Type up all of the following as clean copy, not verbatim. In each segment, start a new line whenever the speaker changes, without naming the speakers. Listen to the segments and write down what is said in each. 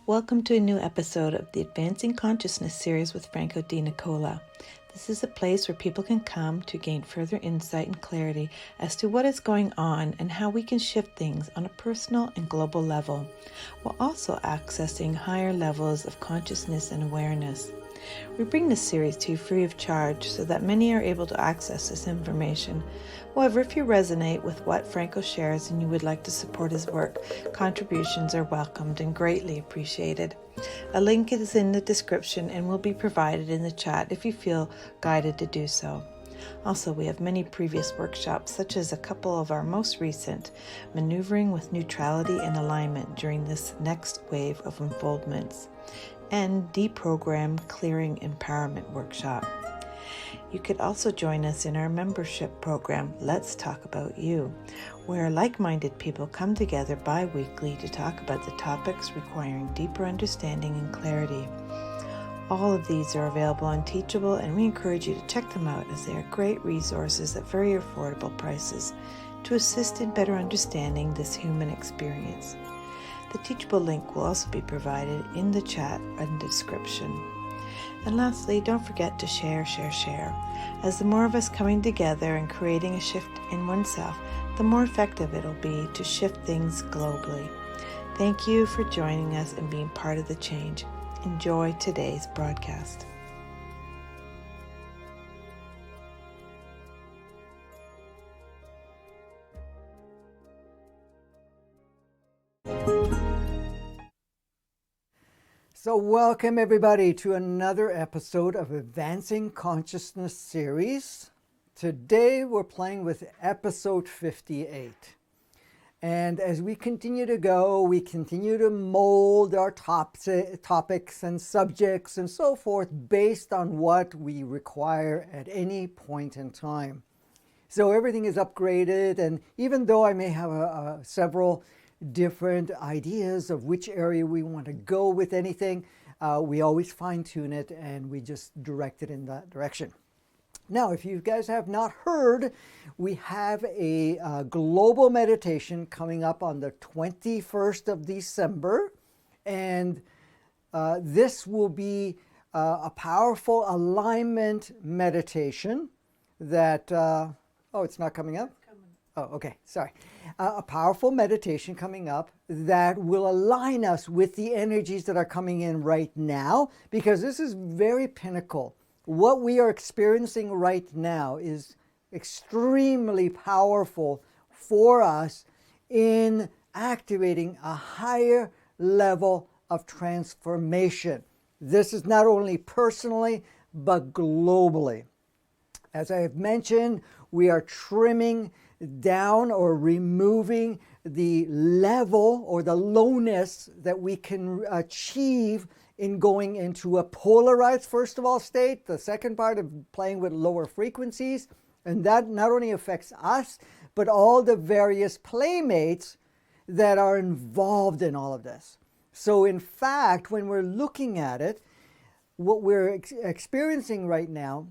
Welcome to a new episode of the Advancing Consciousness series with Franco Di Nicola. This is a place where people can come to gain further insight and clarity as to what is going on and how we can shift things on a personal and global level, while also accessing higher levels of consciousness and awareness. We bring this series to you free of charge so that many are able to access this information. However, if you resonate with what Franco shares and you would like to support his work, contributions are welcomed and greatly appreciated. A link is in the description and will be provided in the chat if you feel guided to do so. Also, we have many previous workshops, such as a couple of our most recent, Maneuvering with Neutrality and Alignment during this next wave of unfoldments, and Deprogram Clearing Empowerment Workshop. You could also join us in our membership program, Let's Talk About You, where like-minded people come together bi-weekly to talk about the topics requiring deeper understanding and clarity. All of these are available on Teachable, and we encourage you to check them out as they are great resources at very affordable prices to assist in better understanding this human experience. The Teachable link will also be provided in the chat and description. And lastly, don't forget to share. As the more of us coming together and creating a shift in oneself, the more effective it'll be to shift things globally. Thank you for joining us and being part of the change. Enjoy today's broadcast.
So welcome everybody to another episode of Advancing Consciousness series. Today we're playing with episode 58. And as we continue to go, we continue to mold our topics and subjects and so forth based on what we require at any point in time. So everything is upgraded, and even though I may have several different ideas of which area we want to go with anything, we always fine-tune it and we just direct it in that direction. Now, if you guys have not heard, we have a global meditation coming up on the 21st of December, and this will be a powerful alignment meditation that, oh, it's not coming up? Oh, okay, sorry. A powerful meditation coming up that will align us with the energies that are coming in right now, because this is very pinnacle. What we are experiencing right now is extremely powerful for us in activating a higher level of transformation. This is not only personally, but globally. As I have mentioned, we are trimming down or removing the level or the lowness that we can achieve in going into a polarized, first of all, state, the second part of playing with lower frequencies, and that not only affects us, but all the various playmates that are involved in all of this. So in fact, when we're looking at it, what we're experiencing right now,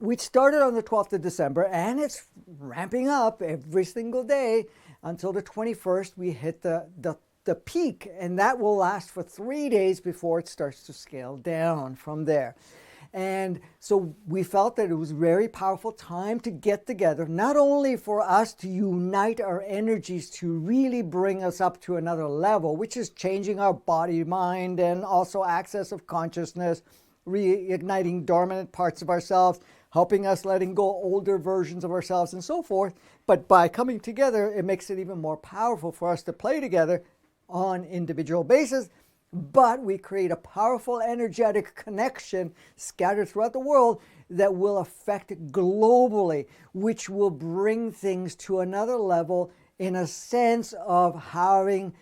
which started on the 12th of December, and it's ramping up every single day until the 21st, we hit the peak, and that will last for 3 days before it starts to scale down from there. And so we felt that it was a very powerful time to get together, not only for us to unite our energies to really bring us up to another level, which is changing our body, mind, and also access of consciousness, reigniting dormant parts of ourselves, helping us letting go older versions of ourselves and so forth. But by coming together, it makes it even more powerful for us to play together on individual basis but we create a powerful energetic connection scattered throughout the world that will affect globally, which will bring things to another level in a sense of having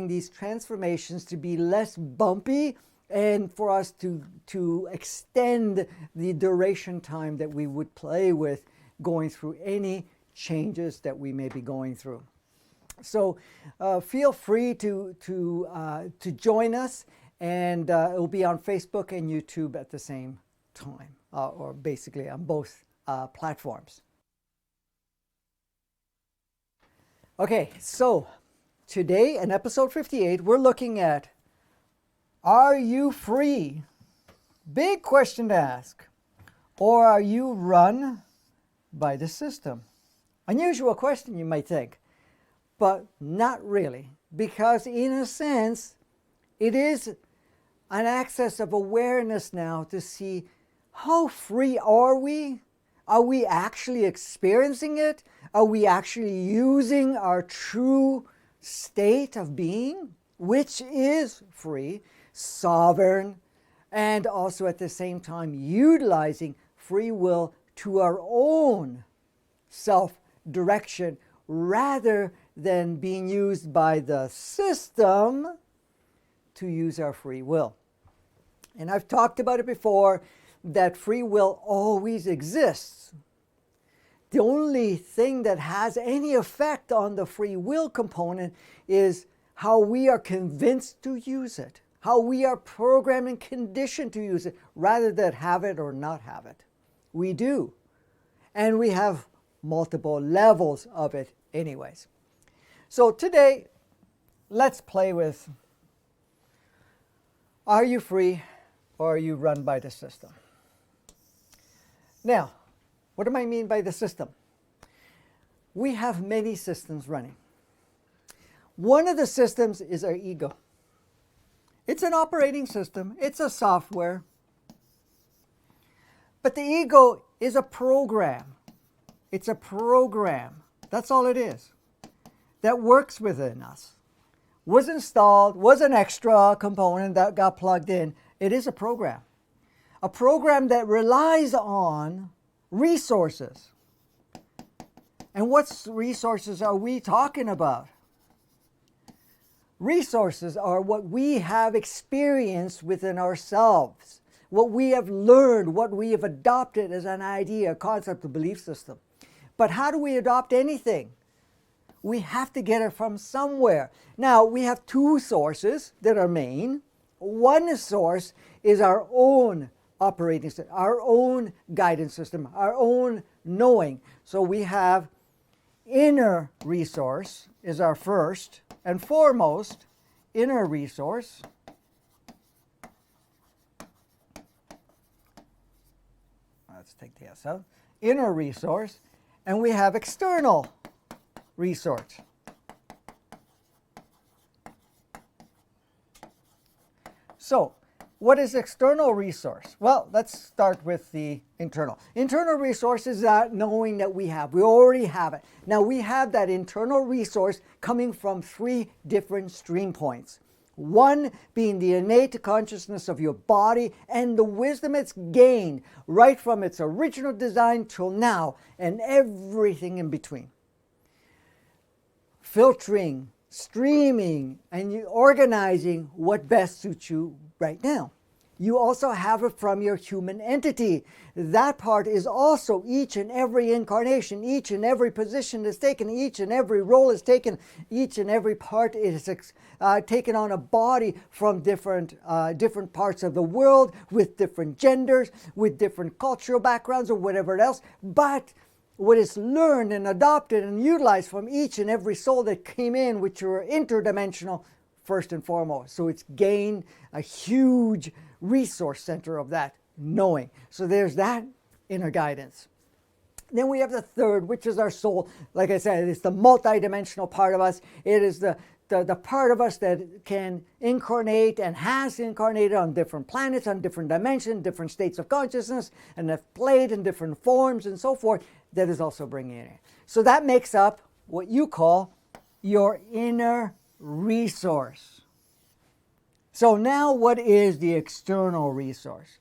these transformations to be less bumpy and for us to extend the duration time that we would play with going through any changes that we may be going through. So feel free to join us, and it will be on Facebook and YouTube at the same time, or basically on both platforms. Okay, so today in episode 58, we're looking at, are you free? Big question to ask. Or are you run by the system? Unusual question, you might think, but not really, because in a sense, it is an access of awareness now to see how free are we? Are we actually experiencing it? Are we actually using our true state of being, which is free, sovereign, and also at the same time utilizing free will to our own self-direction rather than being used by the system to use our free will? And I've talked about it before, that free will always exists. The only thing that has any effect on the free will component is how we are convinced to use it, how we are programmed and conditioned to use it, rather than have it or not have it. We do. And we have multiple levels of it anyways. So today, let's play with, are you free or are you run by the system? Now, what do I mean by the system? We have many systems running. One of the systems is our ego. It's an operating system. It's a software. But the ego is a program. It's a program. That's all it is. That works within us. Was installed, was an extra component that got plugged in. It is a program. A program that relies on resources. And what resources are we talking about? Resources are what we have experienced within ourselves, what we have learned, what we have adopted as an idea, a concept, a belief system. But how do we adopt anything? We have to get it from somewhere. Now, we have two sources that are main. One source is our own operating system, our own guidance system, our own knowing. So we have inner resource is our first and foremost inner resource. Let's take the S out. Inner resource. And we have external resource. So, what is external resource? Well, let's start with the internal. Internal resource is that knowing that we have. We already have it. Now, we have that internal resource coming from three different stream points. One being the innate consciousness of your body and the wisdom it's gained right from its original design till now and everything in between. Filtering, streaming, and organizing what best suits you right now. You also have it from your human entity. That part is also each and every incarnation, each and every position is taken, each and every role is taken, each and every part is taken on a body from different parts of the world, with different genders, with different cultural backgrounds or whatever else. But what is learned and adopted and utilized from each and every soul that came in, which are interdimensional, first and foremost. So it's gained a huge resource center of that knowing. So there's that inner guidance. Then we have the third, which is our soul. Like I said, it's the multidimensional part of us. It is the part of us that can incarnate and has incarnated on different planets, on different dimensions, different states of consciousness, and have played in different forms and so forth, that is also bringing it in. So that makes up what you call your inner resource. So now what is the external resource?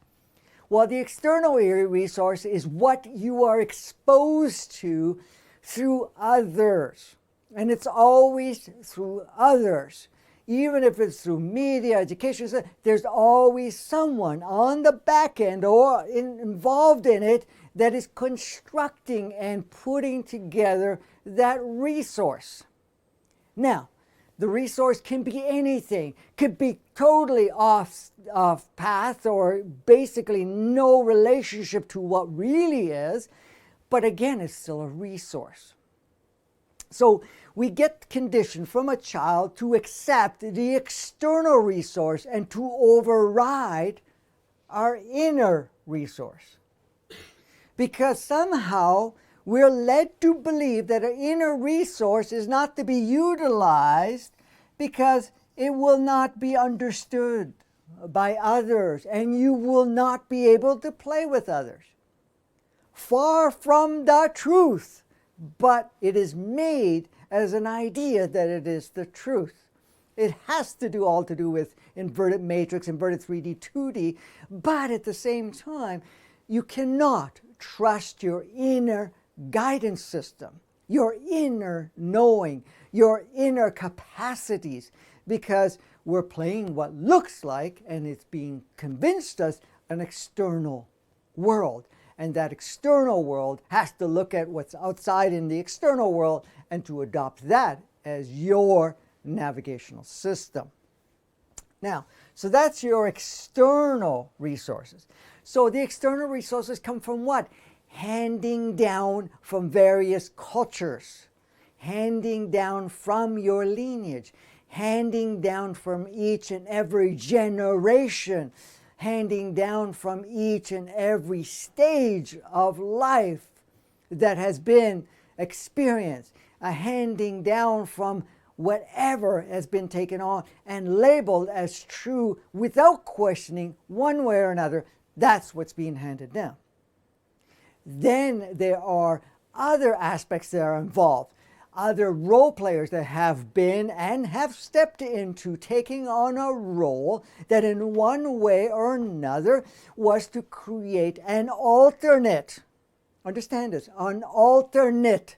Well, the external resource is what you are exposed to through others. And it's always through others. Even if it's through media, education, there's always someone on the back end or involved in it that is constructing and putting together that resource. Now, the resource can be anything, could be totally off path or basically no relationship to what really is, but again, it's still a resource. So we get conditioned from a child to accept the external resource and to override our inner resource. Because somehow we're led to believe that our inner resource is not to be utilized because it will not be understood by others and you will not be able to play with others. Far from the truth, but it is made as an idea that it is the truth. It has to do all to do with inverted matrix, inverted 3D, 2D, but at the same time, you cannot trust your inner guidance system, your inner knowing, your inner capacities, because we're playing what looks like, and it's being convinced us, an external world. And that external world has to look at what's outside in the external world and to adopt that as your navigational system. Now, so that's your external resources. So the external resources come from what? Handing down from various cultures, handing down from your lineage, handing down from each and every generation, handing down from each and every stage of life that has been experienced, a handing down from whatever has been taken on and labeled as true without questioning one way or another. That's what's being handed down. Then there are other aspects that are involved, other role players that have been and have stepped into taking on a role that in one way or another was to create an alternate, understand this, an alternate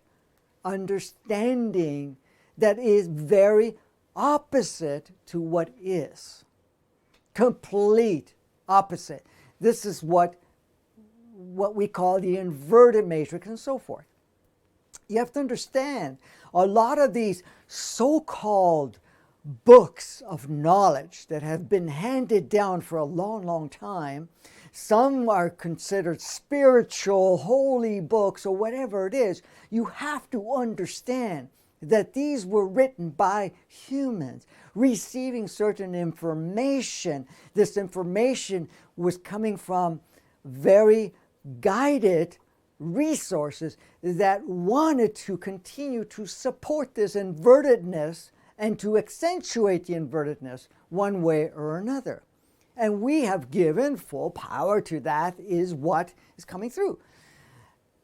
understanding that is very opposite to what is. Complete opposite. This is what we call the inverted matrix and so forth. You have to understand, a lot of these so-called books of knowledge that have been handed down for a long, long time, some are considered spiritual, holy books or whatever it is, you have to understand that these were written by humans receiving certain information. This information was coming from very guided resources that wanted to continue to support this invertedness and to accentuate the invertedness one way or another. And we have given full power to that, is what is coming through.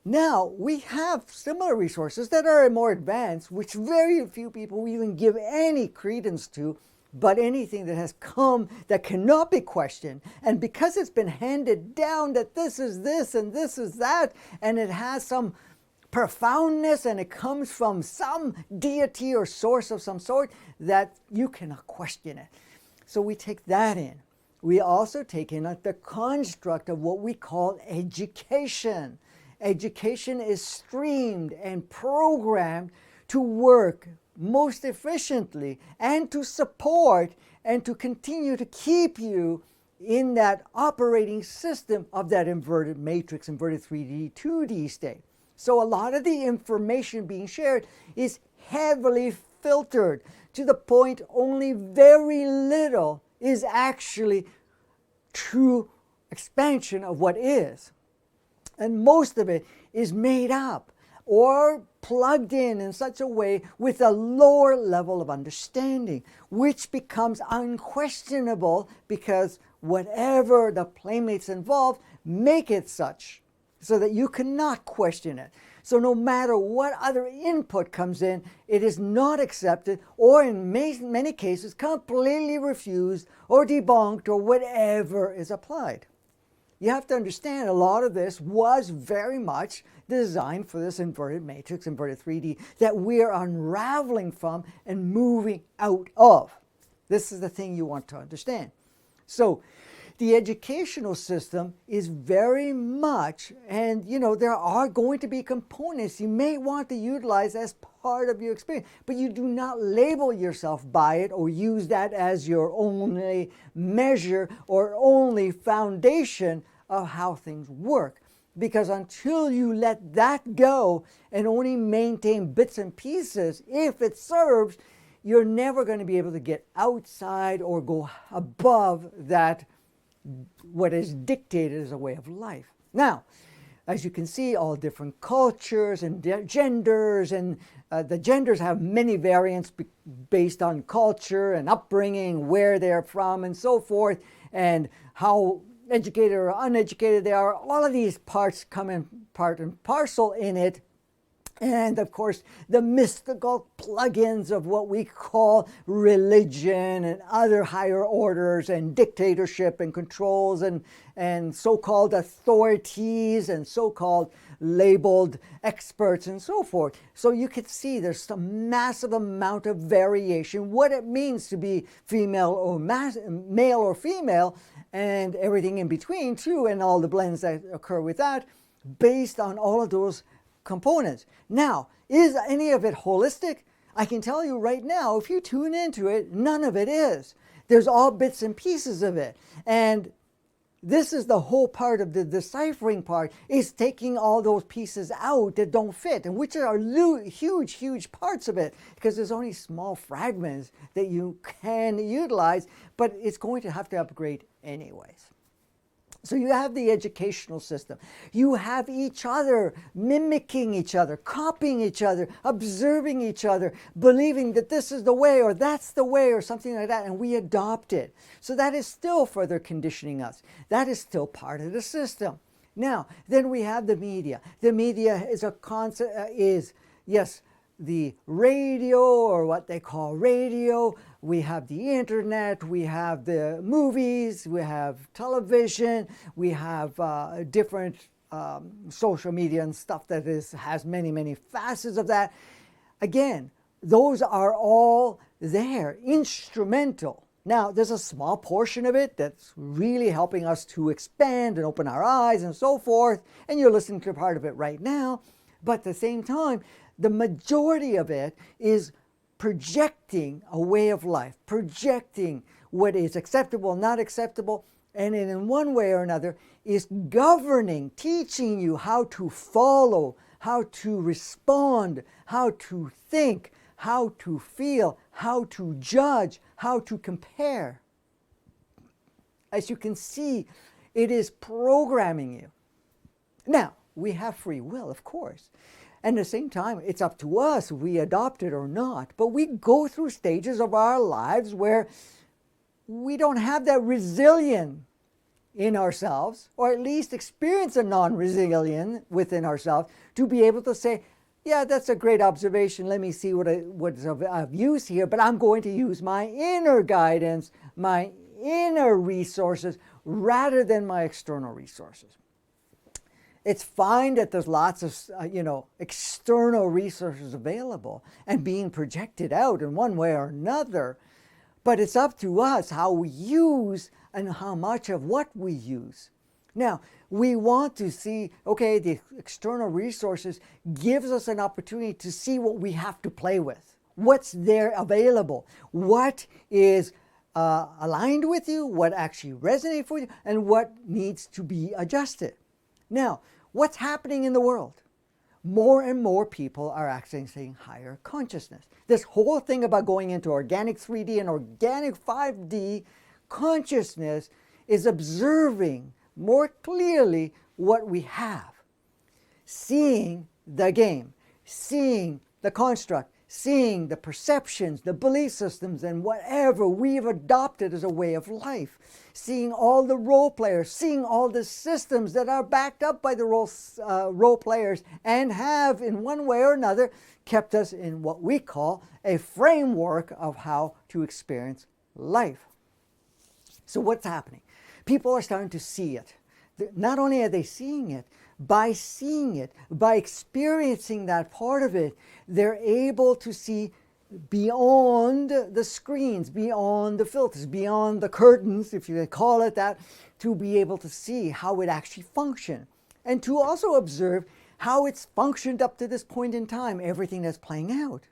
Now, we have similar resources that are more advanced, which very few people even give any credence to, but anything that has come that cannot be questioned. And because it's been handed down that this is this and this is that, and it has some profoundness and it comes from some deity or source of some sort, that you cannot question it. So we take that in. We also take in the construct of what we call education. Education is streamed and programmed to work most efficiently and to support and to continue to keep you in that operating system of that inverted matrix, inverted 3D, 2D state. So a lot of the information being shared is heavily filtered to the point only very little is actually true expansion of what is. And most of it is made up or plugged in such a way with a lower level of understanding, which becomes unquestionable because whatever the playmates involved make it such, so that you cannot question it. So no matter what other input comes in, it is not accepted, or in many cases completely refused or debunked or whatever is applied. You have to understand a lot of this was very much designed for this inverted matrix, inverted 3D, that we are unraveling from and moving out of. This is the thing you want to understand. So the educational system is very much, and there are going to be components you may want to utilize as part of your experience, but you do not label yourself by it or use that as your only measure or only foundation of how things work. Because until you let that go and only maintain bits and pieces, if it serves, you're never going to be able to get outside or go above that, what is dictated as a way of life. Now, as you can see, all different cultures and genders, and the genders have many variants based on culture and upbringing, where they're from and so forth, and how educated or uneducated they are. All of these parts come in part and parcel in it. And of course, the mystical plugins of what we call religion and other higher orders and dictatorship and controls and so-called authorities and so-called labeled experts and so forth. So you can see there's a massive amount of variation, what it means to be female or male or female, and everything in between too, and all the blends that occur with that, based on all of those components. Now, is any of it holistic? I can tell you right now, if you tune into it, none of it is. There's all bits and pieces of it. And this is the whole part of the deciphering part, is taking all those pieces out that don't fit, and which are huge, huge parts of it, because there's only small fragments that you can utilize, but it's going to have to upgrade anyways. So you have the educational system. You have each other mimicking each other, copying each other, observing each other, believing that this is the way or that's the way or something like that, and we adopt it. So that is still further conditioning us. That is still part of the system. Now, then we have the media. The media is a concept, yes, the radio, or what they call radio. We have the internet, we have the movies, we have television, we have different social media and stuff that has many, many facets of that. Again, those are all there, instrumental. Now, there's a small portion of it that's really helping us to expand and open our eyes and so forth, and you're listening to part of it right now. But at the same time, the majority of it is projecting a way of life, projecting what is acceptable, not acceptable, and in one way or another is governing, teaching you how to follow, how to respond, how to think, how to feel, how to judge, how to compare. As you can see, it is programming you. Now, we have free will, of course. And at the same time, it's up to us if we adopt it or not. But we go through stages of our lives where we don't have that resilience in ourselves, or at least experience a non-resilience within ourselves, to be able to say, yeah, that's a great observation. Let me see what's of use here. But I'm going to use my inner guidance, my inner resources, rather than my external resources. It's fine that there's lots of, external resources available and being projected out in one way or another, but it's up to us how we use and how much of what we use. Now, we want to see, okay, the external resources gives us an opportunity to see what we have to play with, what's there available, what is aligned with you, what actually resonates with you, and what needs to be adjusted. Now, what's happening in the world? More and more people are accessing higher consciousness. This whole thing about going into organic 3D and organic 5D consciousness is observing more clearly what we have. Seeing the game, seeing the construct, seeing the perceptions, the belief systems, and whatever we've adopted as a way of life, seeing all the role players, seeing all the systems that are backed up by the role players and have, in one way or another, kept us in what we call a framework of how to experience life. So what's happening? People are starting to see it. Not only are they seeing it, by experiencing that part of it, they're able to see beyond the screens, beyond the filters, beyond the curtains, if you call it that, to be able to see how it actually functioned. And to also observe how it's functioned up to this point in time, everything that's playing out.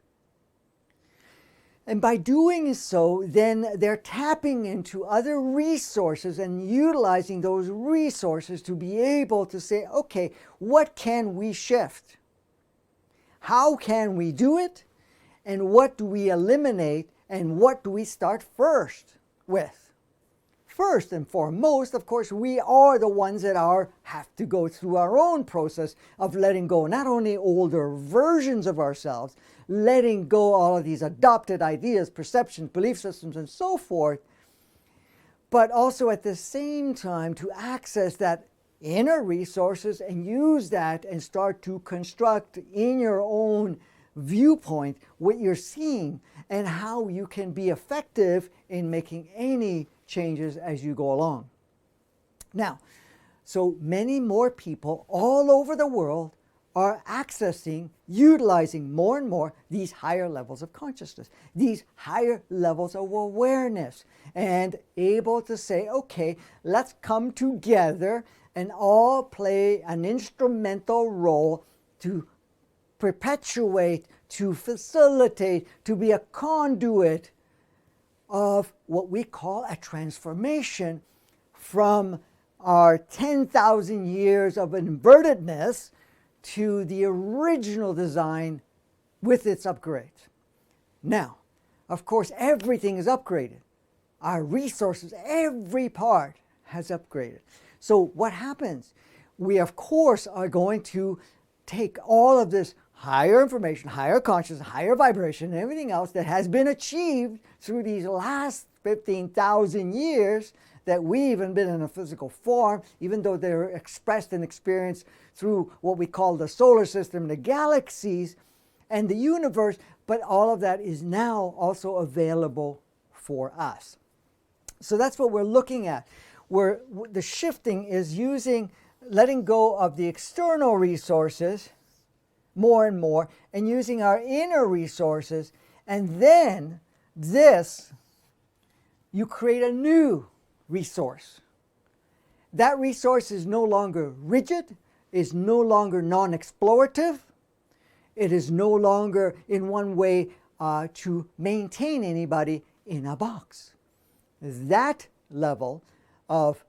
And by doing so, then they're tapping into other resources and utilizing those resources to be able to say, okay, what can we shift? How can we do it? And what do we eliminate? And what do we start first with? First and foremost, of course, we are the ones that have to go through our own process of letting go, not only older versions of ourselves, letting go all of these adopted ideas, perceptions, belief systems, and so forth, but also at the same time to access that inner resources and use that and start to construct in your own viewpoint what you're seeing and how you can be effective in making any changes as you go along. Now, so many more people all over the world are accessing, utilizing more and more these higher levels of consciousness, these higher levels of awareness, and able to say, okay, let's come together and all play an instrumental role to perpetuate, to facilitate, to be a conduit of what we call a transformation from our 10,000 years of invertedness to the original design with its upgrade. Now, of course, everything is upgraded. Our resources, every part has upgraded. So what happens? We, of course, are going to take all of this higher information, higher consciousness, higher vibration, and everything else that has been achieved through these last 15,000 years that we've even been in a physical form, even though they're expressed and experienced through what we call the solar system, the galaxies, and the universe, but all of that is now also available for us. So that's what we're looking at. The shifting is letting go of the external resources more and more, and using our inner resources, and then you create a new resource. That resource is no longer rigid, is no longer non-explorative, it is no longer in one way to maintain anybody in a box. That level of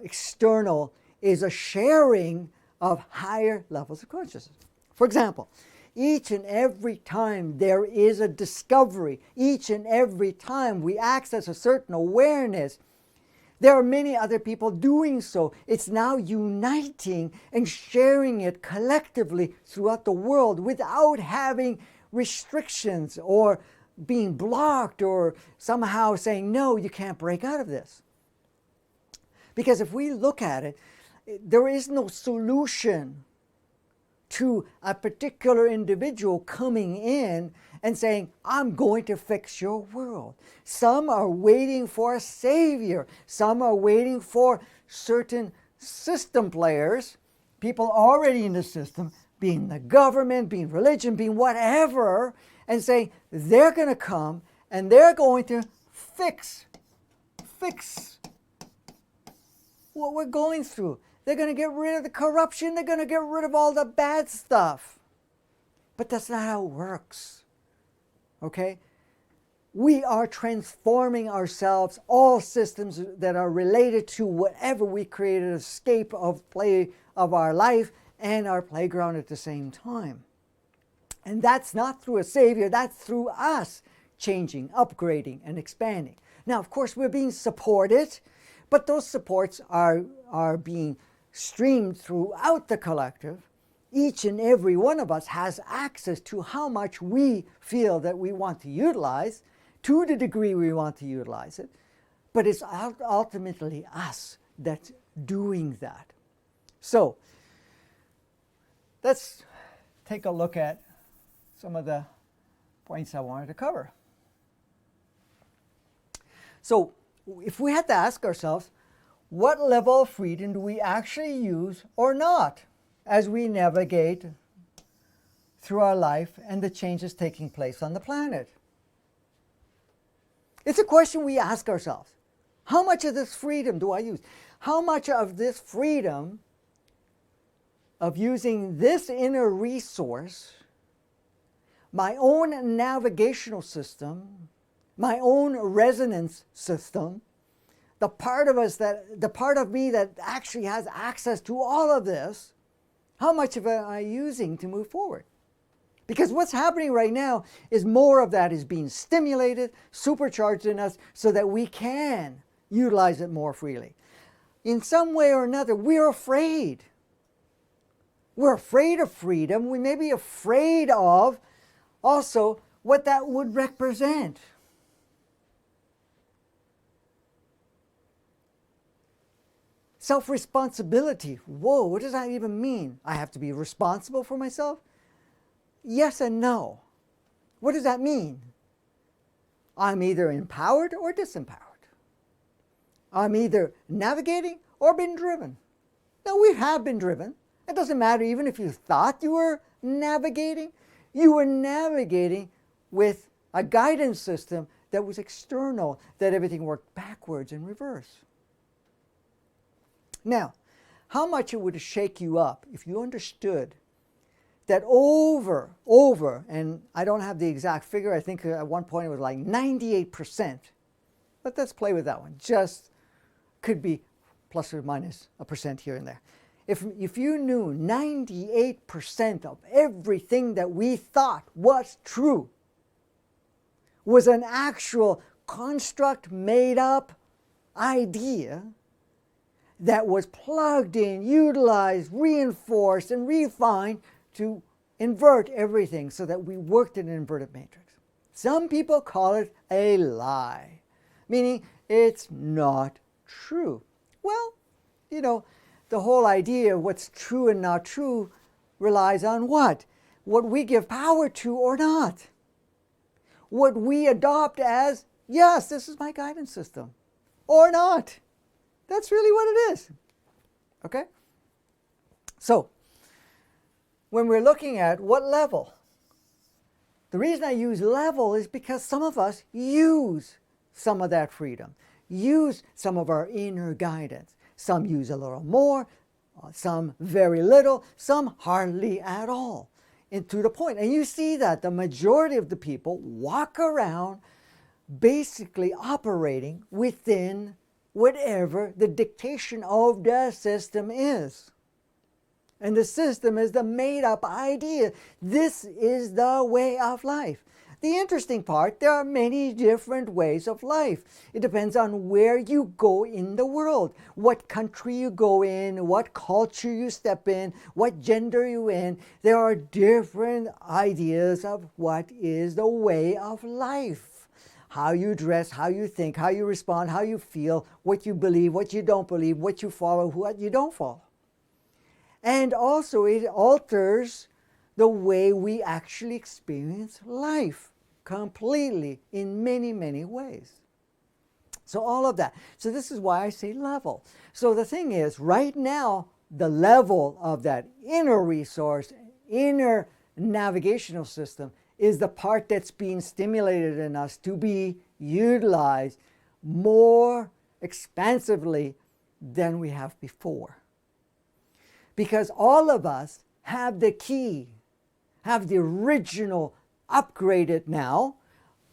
external is a sharing of higher levels of consciousness. For example, each and every time there is a discovery, each and every time we access a certain awareness, there are many other people doing so. It's now uniting and sharing it collectively throughout the world without having restrictions or being blocked or somehow saying, no, you can't break out of this. Because if we look at it, there is no solution to a particular individual coming in and saying, I'm going to fix your world. Some are waiting for a savior. Some are waiting for certain system players, people already in the system, being the government, being religion, being whatever, and saying they're going to come and they're going to fix what we're going through. They're going to get rid of the corruption. They're going to get rid of all the bad stuff. But that's not how it works. Okay? We are transforming ourselves, all systems that are related to whatever we created, escape of play of our life and our playground at the same time. And that's not through a savior, that's through us changing, upgrading, and expanding. Now, of course, we're being supported, but those supports are being streamed throughout the collective Each and every one of us has access to how much we feel that we want to utilize, to the degree we want to utilize it. But it's ultimately us that's doing that. So let's take a look at some of the points I wanted to cover. So if we had to ask ourselves, what level of freedom do we actually use or not as we navigate through our life and the changes taking place on the planet? It's a question we ask ourselves. How much of this freedom do I use? How much of this freedom of using this inner resource, my own navigational system, my own resonance system, the part of me that actually has access to all of this, how much of it am I using to move forward? Because what's happening right now is more of that is being stimulated, supercharged in us so that we can utilize it more freely. In some way or another, we're afraid. We're afraid of freedom. We may be afraid of also what that would represent. Self-responsibility. Whoa, what does that even mean? I have to be responsible for myself? Yes and no. What does that mean? I'm either empowered or disempowered. I'm either navigating or being driven. Now, we have been driven. It doesn't matter even if you thought you were navigating. You were navigating with a guidance system that was external, that everything worked backwards and reverse. Now, how much it would shake you up if you understood that over, and I don't have the exact figure, I think at one point it was like 98%, but let's play with that one. Just could be plus or minus a percent here and there. If you knew 98% of everything that we thought was true was an actual construct, made up idea that was plugged in, utilized, reinforced, and refined to invert everything so that we worked in an inverted matrix. Some people call it a lie, meaning it's not true. Well, you know, the whole idea of what's true and not true relies on what? What we give power to or not. What we adopt as, yes, this is my guidance system, or not. That's really what it is. Okay? So, when we're looking at what level, the reason I use level is because some of us use some of that freedom, use some of our inner guidance. Some use a little more, some very little, some hardly at all. And to the point. And you see that the majority of the people walk around basically operating within whatever the dictation of the system is. And the system is the made-up idea. This is the way of life. The interesting part, there are many different ways of life. It depends on where you go in the world, what country you go in, what culture you step in, what gender you're in. There are different ideas of what is the way of life. How you dress, how you think, how you respond, how you feel, what you believe, what you don't believe, what you follow, what you don't follow. And also it alters the way we actually experience life completely in many, many ways. So all of that. So this is why I say level. So the thing is, right now, the level of that inner resource, inner navigational system is the part that's being stimulated in us to be utilized more expansively than we have before. Because all of us have the key, have the original, upgraded now,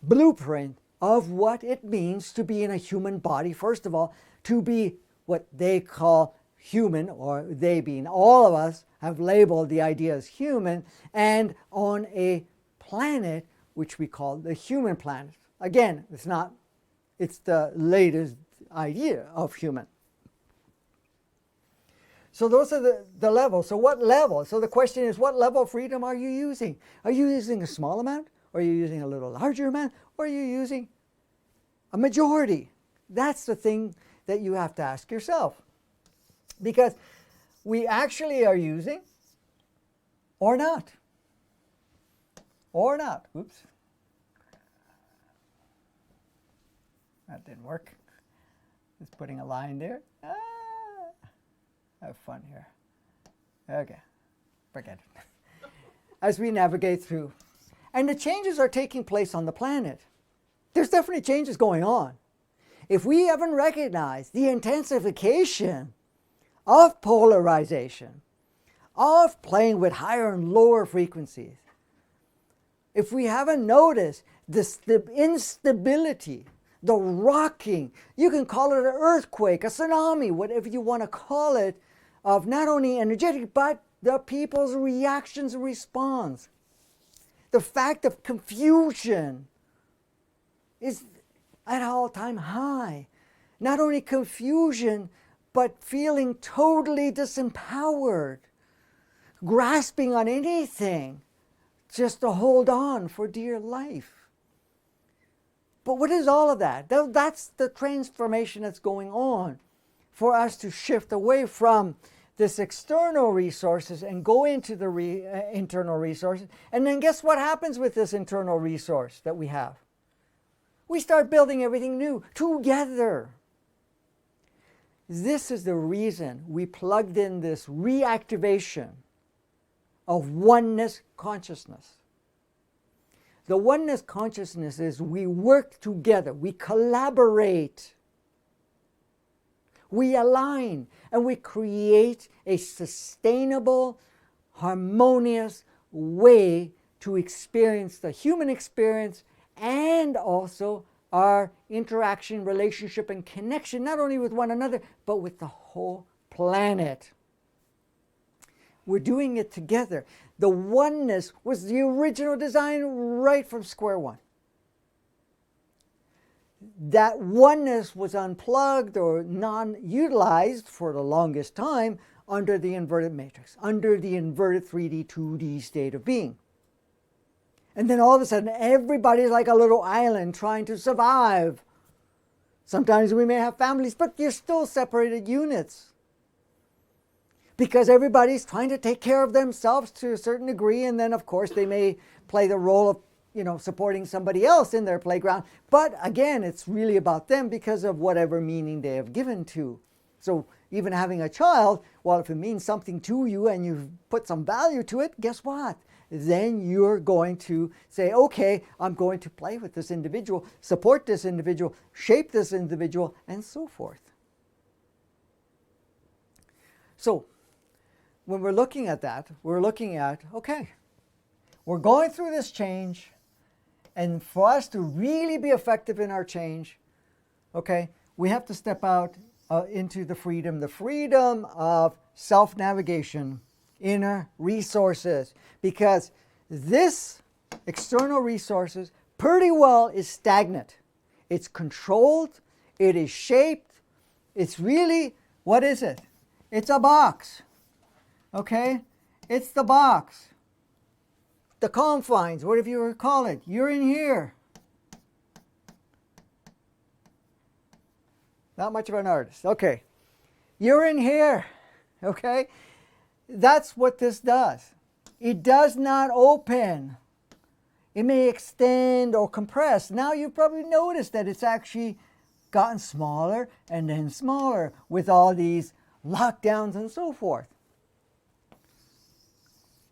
blueprint of what it means to be in a human body. First of all, to be what they call human, or they being all of us have labeled the idea as human, and on a planet which we call the human planet. Again, it's the latest idea of human. So those are the levels. So what level? So the question is, what level of freedom are you using? Are you using a small amount? Or are you using a little larger amount? Or are you using a majority? That's the thing that you have to ask yourself. Because we actually are using or not. Or not. Oops. That didn't work. Just putting a line there. Have fun here. Okay, forget it. As we navigate through. And the changes are taking place on the planet. There's definitely changes going on. If we haven't recognized the intensification of polarization, of playing with higher and lower frequencies, if we haven't noticed the instability, the rocking, you can call it an earthquake, a tsunami, whatever you want to call it, of not only energetic, but the people's reactions and response. The fact of confusion is at an all-time high. Not only confusion, but feeling totally disempowered, grasping on anything just to hold on for dear life. But what is all of that? That's the transformation that's going on for us to shift away from this external resources and go into the internal resources. And then guess what happens with this internal resource that we have? We start building everything new together. This is the reason we plugged in this reactivation of oneness consciousness. The oneness consciousness is we work together, we collaborate, we align, and we create a sustainable, harmonious way to experience the human experience and also our interaction, relationship, and connection, not only with one another, but with the whole planet. We're doing it together. The oneness was the original design right from square one. That oneness was unplugged or non-utilized for the longest time under the inverted matrix, under the inverted 3D, 2D state of being. And then all of a sudden, everybody's like a little island trying to survive. Sometimes we may have families, but you're still separated units. Because everybody's trying to take care of themselves to a certain degree, and then of course they may play the role of supporting somebody else in their playground. But again, it's really about them because of whatever meaning they have given to. So even having a child, well, if it means something to you and you've put some value to it, guess what? Then you're going to say, okay, I'm going to play with this individual, support this individual, shape this individual, and so forth. So when we're looking at that, we're looking at, okay, we're going through this change, and for us to really be effective in our change, okay, we have to step out into the freedom of self-navigation, inner resources, because this external resources pretty well is stagnant. It's controlled, it is shaped, it's really, what is it? It's a box. Okay? It's the box. The confines, whatever you call it. You're in here. Not much of an artist. Okay. You're in here. Okay? That's what this does. It does not open. It may extend or compress. Now you've probably noticed that it's actually gotten smaller and then smaller with all these lockdowns and so forth.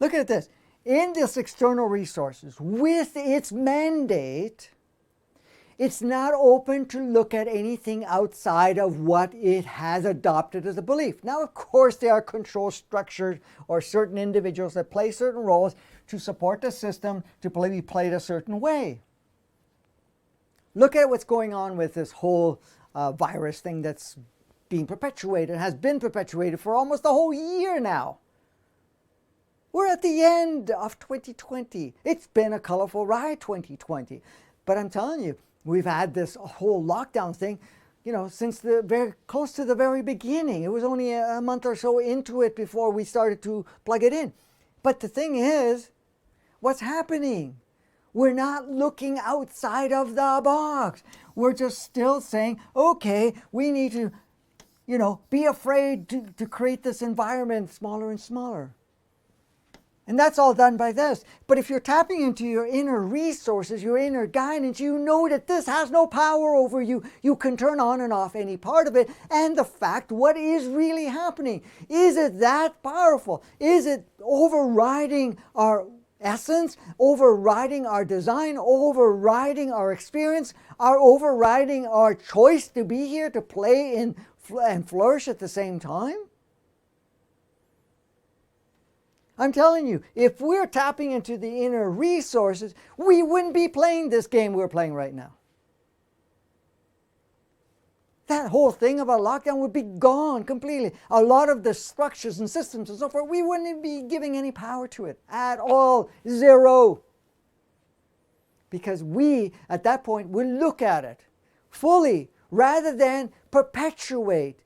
Look at this. In this external resources, with its mandate, it's not open to look at anything outside of what it has adopted as a belief. Now, of course, there are control structures or certain individuals that play certain roles to support the system to be played a certain way. Look at what's going on with this whole virus thing that's being perpetuated, has been perpetuated for almost a whole year now. We're at the end of 2020. It's been a colorful ride, 2020. But I'm telling you, we've had this whole lockdown thing. since the very close to the very beginning. It was only a month or so into it before we started to plug it in. But the thing is, what's happening? We're not looking outside of the box. We're just still saying, okay, we need to, be afraid to create this environment smaller and smaller. And that's all done by this. But if you're tapping into your inner resources, your inner guidance, you know that this has no power over you. You can turn on and off any part of it. And the fact, what is really happening? Is it that powerful? Is it overriding our essence, overriding our design, overriding our experience, overriding our choice to be here, to play and flourish at the same time? I'm telling you, if we're tapping into the inner resources, we wouldn't be playing this game we're playing right now. That whole thing about lockdown would be gone completely. A lot of the structures and systems and so forth, we wouldn't be giving any power to it at all. Zero. Because we, at that point, will look at it fully rather than perpetuate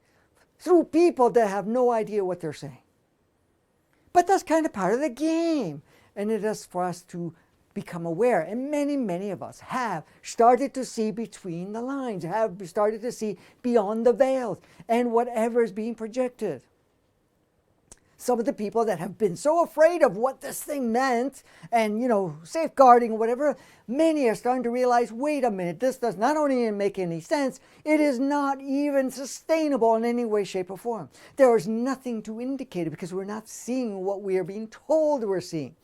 through people that have no idea what they're saying. But that's kind of part of the game. And it is for us to become aware. And many, many of us have started to see between the lines, have started to see beyond the veils and whatever is being projected. Some of the people that have been so afraid of what this thing meant and, safeguarding or whatever, many are starting to realize, wait a minute, this does not only make any sense, it is not even sustainable in any way, shape, or form. There is nothing to indicate it because we're not seeing what we are being told we're seeing.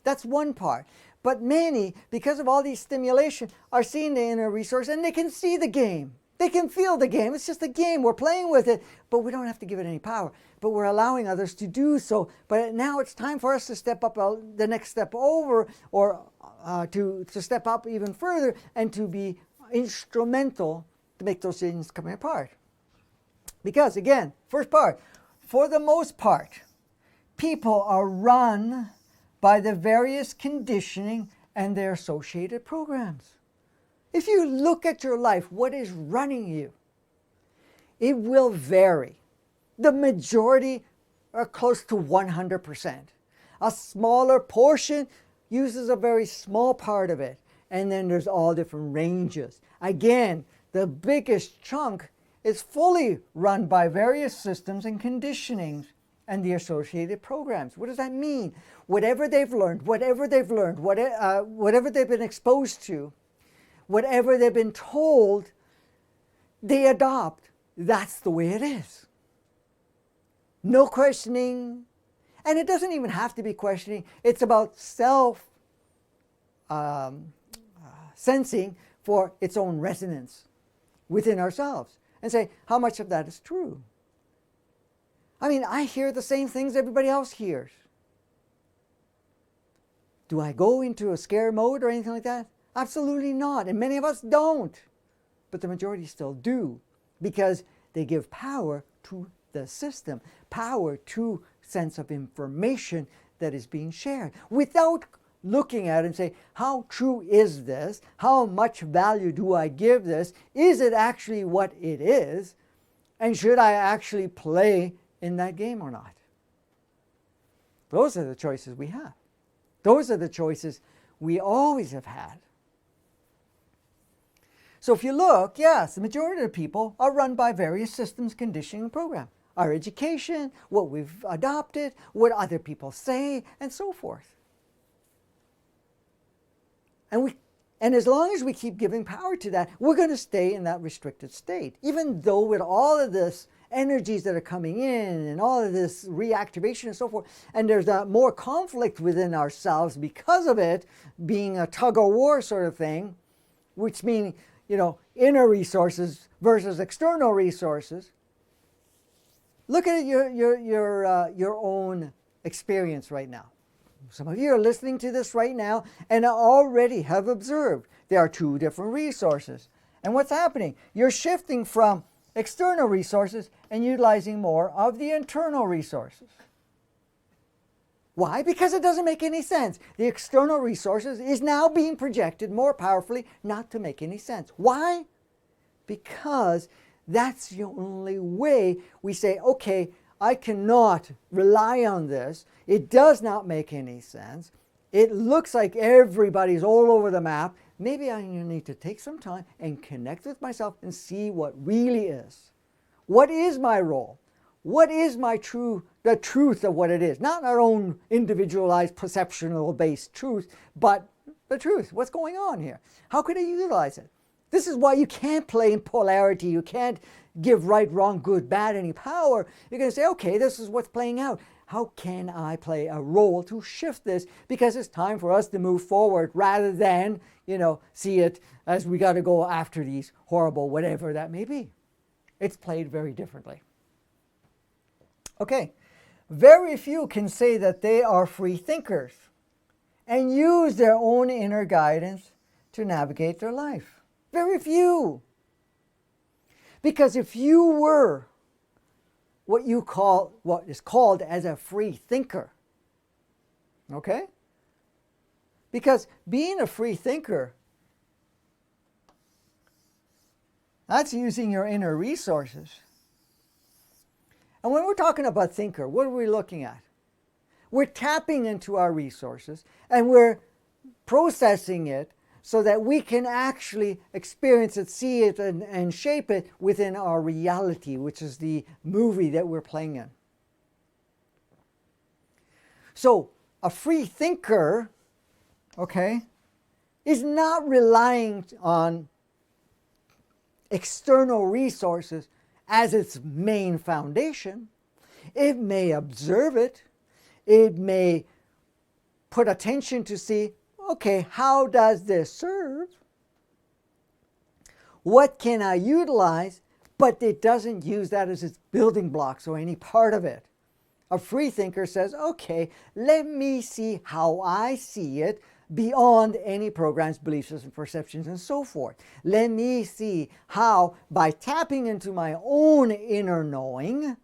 That's one part. But many, because of all these stimulation, are seeing the inner resource and they can see the game. They can feel the game. It's just a game. We're playing with it, but we don't have to give it any power. But we're allowing others to do so. But now it's time for us to step up the next step over, or to step up even further and to be instrumental to make those things come apart. Because again, first part, for the most part, people are run by the various conditioning and their associated programs. If you look at your life, what is running you? It will vary. The majority are close to 100%. A smaller portion uses a very small part of it. And then there's all different ranges. Again, the biggest chunk is fully run by various systems and conditionings and the associated programs. What does that mean? Whatever they've learned, whatever they've been exposed to, whatever they've been told, they adopt. That's the way it is. No questioning. And it doesn't even have to be questioning. It's about sensing for its own resonance within ourselves and say, how much of that is true? I mean, I hear the same things everybody else hears. Do I go into a scare mode or anything like that? Absolutely not. And many of us don't. But the majority still do, because they give power to the system, power to sense of information that is being shared, without looking at it and say, how true is this? How much value do I give this? Is it actually what it is? And should I actually play in that game or not? Those are the choices we have. Those are the choices we always have had. So if you look, yes, the majority of people are run by various systems, conditioning, and program. Our education, what we've adopted, what other people say, and so forth. And as long as we keep giving power to that, we're going to stay in that restricted state. Even though with all of this energies that are coming in and all of this reactivation and so forth, and there's more conflict within ourselves because of it, being a tug of war sort of thing, which means, inner resources versus external resources. Look at your own experience right now. Some of you are listening to this right now and already have observed there are two different resources. And what's happening? You're shifting from external resources and utilizing more of the internal resources. Why? Because it doesn't make any sense. The external resources is now being projected more powerfully, not to make any sense. Why? Because That's the only way we say, okay, I cannot rely on this. It does not make any sense. It looks like everybody's all over the map. Maybe I need to take some time and connect with myself and see what really is. What is my role? What is the truth of what it is? Not our own individualized perceptual based truth, but the truth. What's going on here? How could I utilize it? This is why you can't play in polarity. You can't give right, wrong, good, bad any power. You're going to say, okay, this is what's playing out. How can I play a role to shift this? Because it's time for us to move forward rather than, see it as we got to go after these horrible whatever that may be. It's played very differently. Okay, very few can say that they are free thinkers and use their own inner guidance to navigate their life. Very few. Because if you were what is called as a free thinker, okay? Because being a free thinker, that's using your inner resources. And when we're talking about thinker, what are we looking at? We're tapping into our resources and we're processing it so that we can actually experience it, see it, and shape it within our reality, which is the movie that we're playing in. So a free thinker, okay, is not relying on external resources as its main foundation. It may observe it. It may put attention to see, okay, how does this serve? What can I utilize? But it doesn't use that as its building blocks or any part of it. A free thinker says, okay, let me see how I see it beyond any programs, beliefs, and perceptions, and so forth. Let me see how, by tapping into my own inner knowing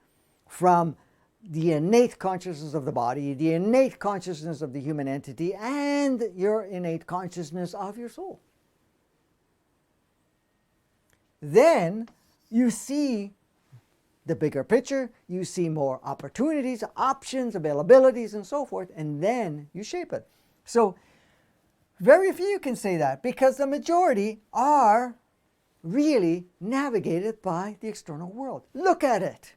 from the innate consciousness of the body, the innate consciousness of the human entity, and your innate consciousness of your soul. Then you see the bigger picture, you see more opportunities, options, availabilities, and so forth, and then you shape it. So very few can say that because the majority are really navigated by the external world. Look at it.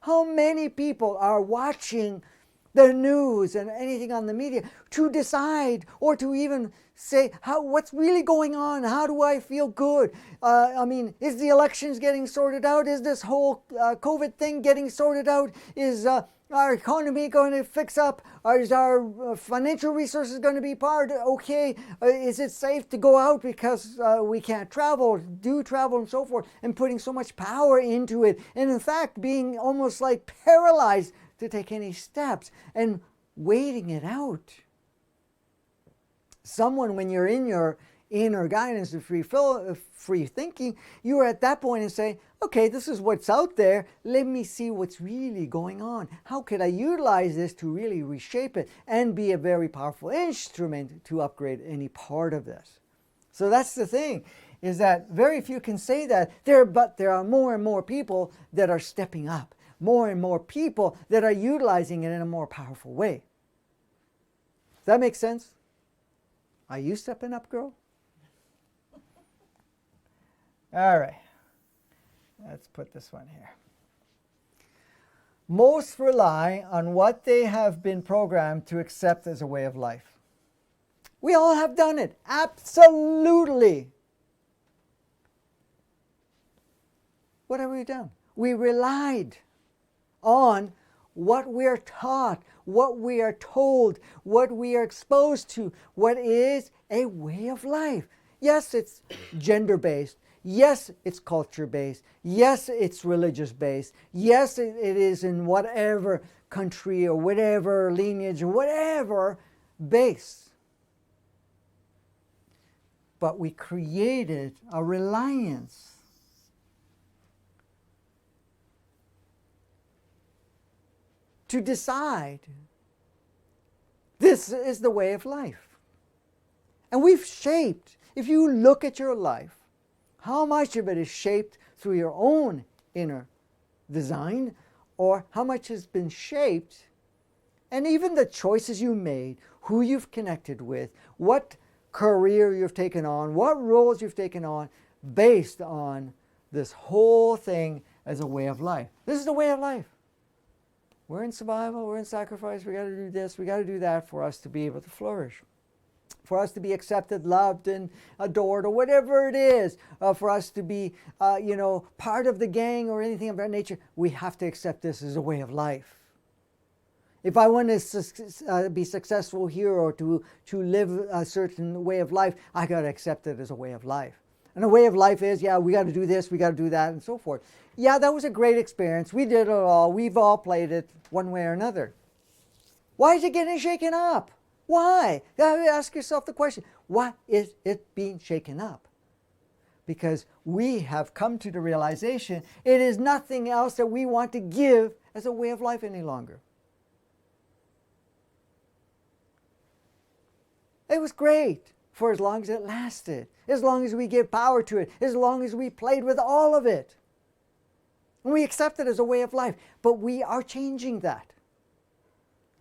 How many people are watching the news and anything on the media to decide or to even say what's really going on? How do I feel good? Is the elections getting sorted out? Is this whole COVID thing getting sorted out? Is our economy going to fix up? Is our financial resources going to be part? Okay, is it safe to go out because we can't travel, do travel and so forth, and putting so much power into it, and in fact being almost like paralyzed to take any steps and waiting it out. Someone, when you're in your inner guidance of free thinking, you are at that point and say, okay, this is what's out there. Let me see what's really going on. How could I utilize this to really reshape it and be a very powerful instrument to upgrade any part of this? So that's the thing, is that very few can say that, but there are more and more people that are stepping up, more and more people that are utilizing it in a more powerful way. Does that make sense? Are you stepping up, girl? All right. Let's put this one here. Most rely on what they have been programmed to accept as a way of life. We all have done it. Absolutely. What have we done? We relied on what we are taught, what we are told, what we are exposed to, what is a way of life. Yes, it's gender-based. Yes, it's culture-based. Yes, it's religious-based. Yes, it is in whatever country or whatever lineage or whatever base. But we created a reliance to decide this is the way of life. And we've shaped, if you look at your life, how much of it is shaped through your own inner design, or how much has been shaped, and even the choices you made, who you've connected with, what career you've taken on, what roles you've taken on, based on this whole thing as a way of life. This is the way of life. We're in survival, we're in sacrifice, we got to do this, we got to do that for us to be able to flourish. For us to be accepted, loved, and adored, or whatever it is, for us to be, part of the gang or anything of that nature, we have to accept this as a way of life. If I want to be successful here or to live a certain way of life, I got to accept it as a way of life. And a way of life is, we got to do this, we got to do that, and so forth. Yeah, that was a great experience. We did it all. We've all played it one way or another. Why is it getting shaken up? Why? Ask yourself the question, why is it being shaken up? Because we have come to the realization it is nothing else that we want to give as a way of life any longer. It was great for as long as it lasted, as long as we gave power to it, as long as we played with all of it. And we accept it as a way of life, but we are changing that.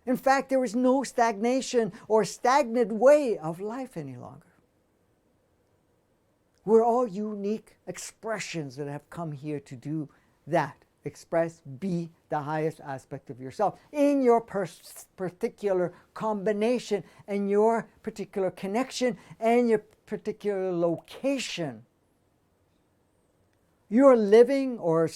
In fact, there is no stagnation or stagnant way of life any longer. We're all unique expressions that have come here to do that. Express, be the highest aspect of yourself in your particular combination and your particular connection and your particular location. You're living or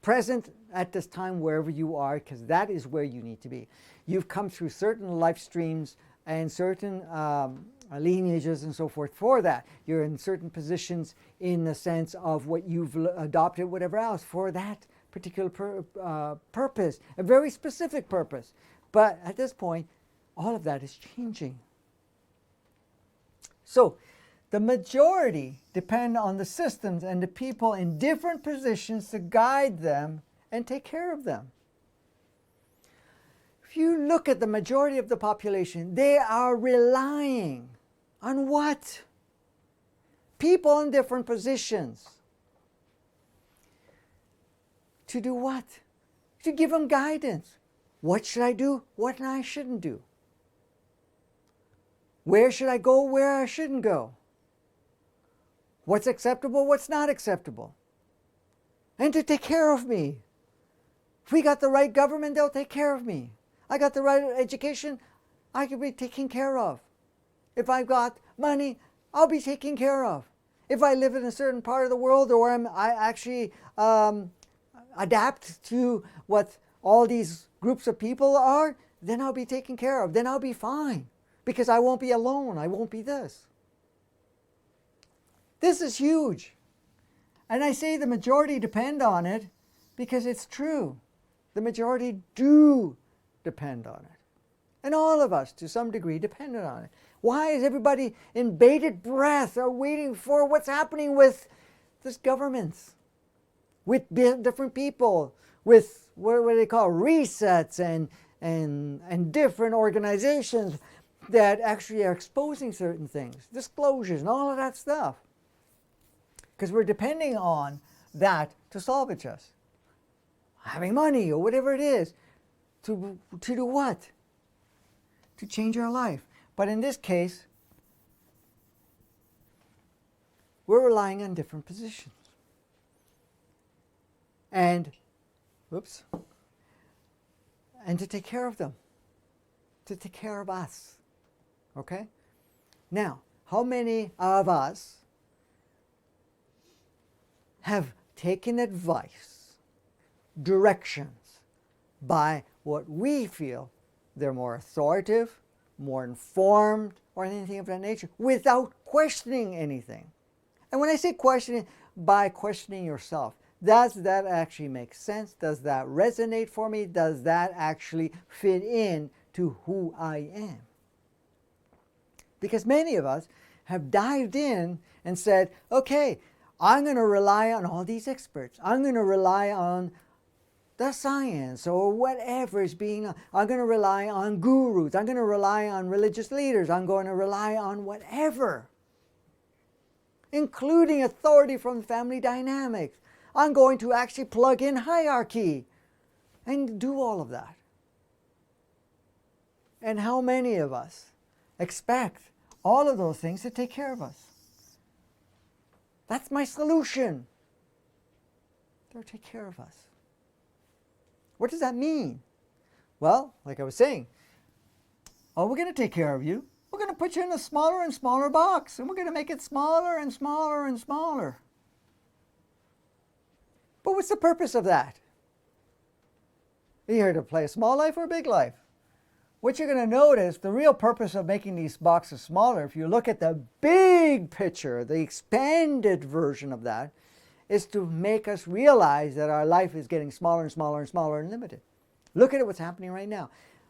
present at this time wherever you are, because that is where you need to be. You've come through certain life streams and certain lineages and so forth for that. You're in certain positions in the sense of what you've adopted, whatever else, for that particular purpose, a very specific purpose. But at this point, all of that is changing. So, the majority depend on the systems and the people in different positions to guide them and take care of them. If you look at the majority of the population, they are relying on what? People in different positions. To do what? To give them guidance. What should I do? What I shouldn't do? Where should I go? Where I shouldn't go? What's acceptable? What's not acceptable? And to take care of me. If we got the right government, they'll take care of me. I got the right education, I can be taken care of. If I've got money, I'll be taken care of. If I live in a certain part of the world, or I actually adapt to what all these groups of people are, then I'll be taken care of. Then I'll be fine. Because I won't be alone. I won't be this. This is huge. And I say the majority depend on it because it's true. The majority do depend on it. And all of us, to some degree, depend on it. Why is everybody in bated breath or waiting for what's happening with this governments? With different people, with what do they call resets and different organizations that actually are exposing certain things, disclosures and all of that stuff. Because we're depending on that to salvage us. Having money or whatever it is, to do what? To change our life. But in this case, we're relying on different positions. And to take care of them, to take care of us. Okay? Now, how many of us have taken advice, directions, by what we feel they're more authoritative, more informed, or anything of that nature, without questioning anything? And when I say questioning, by questioning yourself, does that actually make sense? Does that resonate for me? Does that actually fit in to who I am? Because many of us have dived in and said, okay, I'm going to rely on all these experts. I'm going to rely on the science or whatever is being, I'm going to rely on gurus. I'm going to rely on religious leaders. I'm going to rely on whatever, including authority from family dynamics. I'm going to actually plug in hierarchy and do all of that. And how many of us expect all of those things to take care of us? That's my solution. They'll take care of us. What does that mean? Well, like I was saying, oh, we're going to take care of you. We're going to put you in a smaller and smaller box, and we're going to make it smaller and smaller and smaller. But what's the purpose of that? Are you here to play a small life or a big life? What you're going to notice, the real purpose of making these boxes smaller, if you look at the big picture, the expanded version of that, is to make us realize that our life is getting smaller and smaller and smaller and limited. Look at what's happening right now.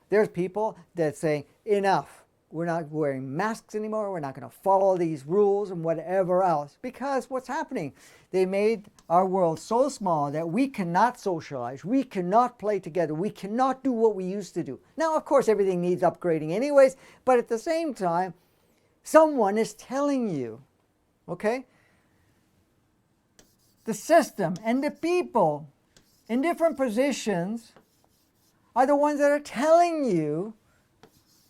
There's people that say, enough. We're not wearing masks anymore. We're not going to follow these rules and whatever else. Because what's happening? They made our world so small that we cannot socialize. We cannot play together. We cannot do what we used to do. Now, of course, everything needs upgrading anyways. But at the same time, someone is telling you, okay? The system and the people in different positions are the ones that are telling you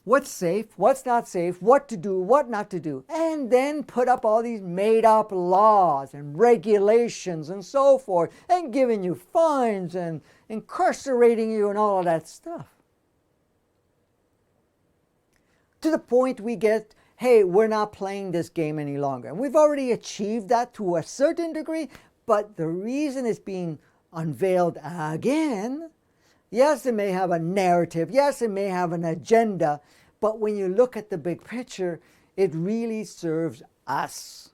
what's safe, what's not safe, what to do, what not to do, and then put up all these made-up laws and regulations and so forth, and giving you fines and incarcerating you and all of that stuff. To the point we get, hey, we're not playing this game any longer. And we've already achieved that to a certain degree, but the reason it's being unveiled again, yes, it may have a narrative. Yes, it may have an agenda. But when you look at the big picture, it really serves us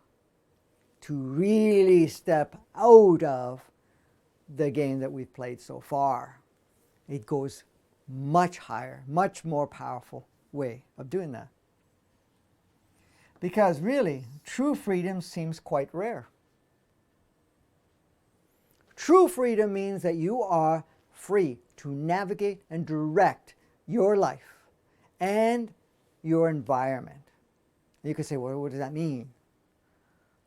to really step out of the game that we've played so far. It goes much higher, much more powerful way of doing that. Because really, true freedom seems quite rare. True freedom means that you are free to navigate and direct your life and your environment. You could say, well, what does that mean?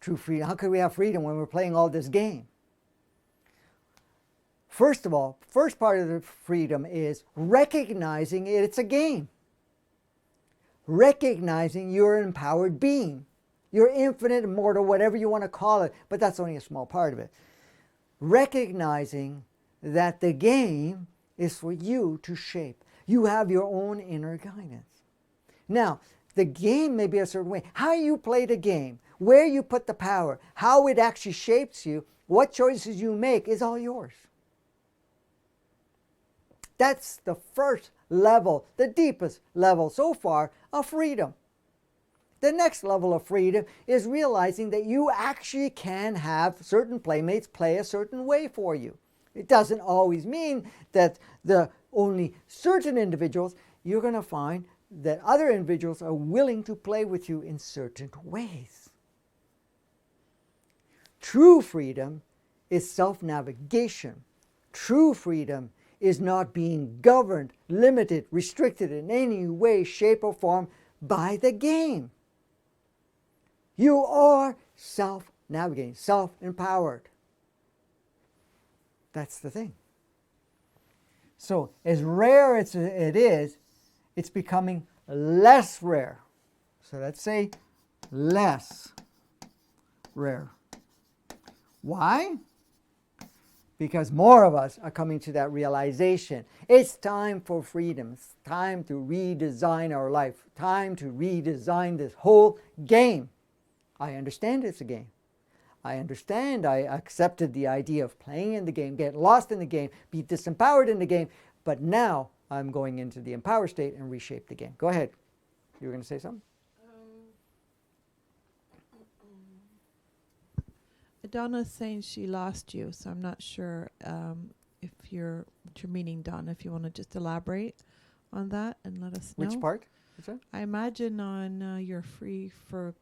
True freedom. How could we have freedom when we're playing all this game? First of all, first part of the freedom is recognizing it's a game. Recognizing you're an empowered being. You're infinite, immortal, whatever you want to call it, but that's only a small part of it. Recognizing that the game is for you to shape. You have your own inner guidance. Now, the game may be a certain way. How you play the game, where you put the power, how it actually shapes you, what choices you make is all yours. That's the first level, the deepest level so far of freedom. The next level of freedom is realizing that you actually can have certain playmates play a certain way for you. It doesn't always mean that the only certain individuals, you're going to find that other individuals are willing to play with you in certain ways. True freedom is self-navigation. True freedom is not being governed, limited, restricted in any way, shape, or form by the game. You are self-navigating, self-empowered. That's the thing. So as rare as it is, it's becoming less rare. So let's say less rare. Why? Because more of us are coming to that realization. It's time for freedom. It's time to redesign our life. Time to redesign this whole game. I understand it's a game. I understand, I accepted the idea of playing in the game, get lost in the game, be disempowered in the game, but now I'm going into the empowered state and reshape the game. Go ahead. You were going to say something?
Donna's saying she lost you, so I'm not sure if what you're meaning, Donna, if you want to just elaborate on that and let us know.
Which part? Is that?
I imagine on you're free for,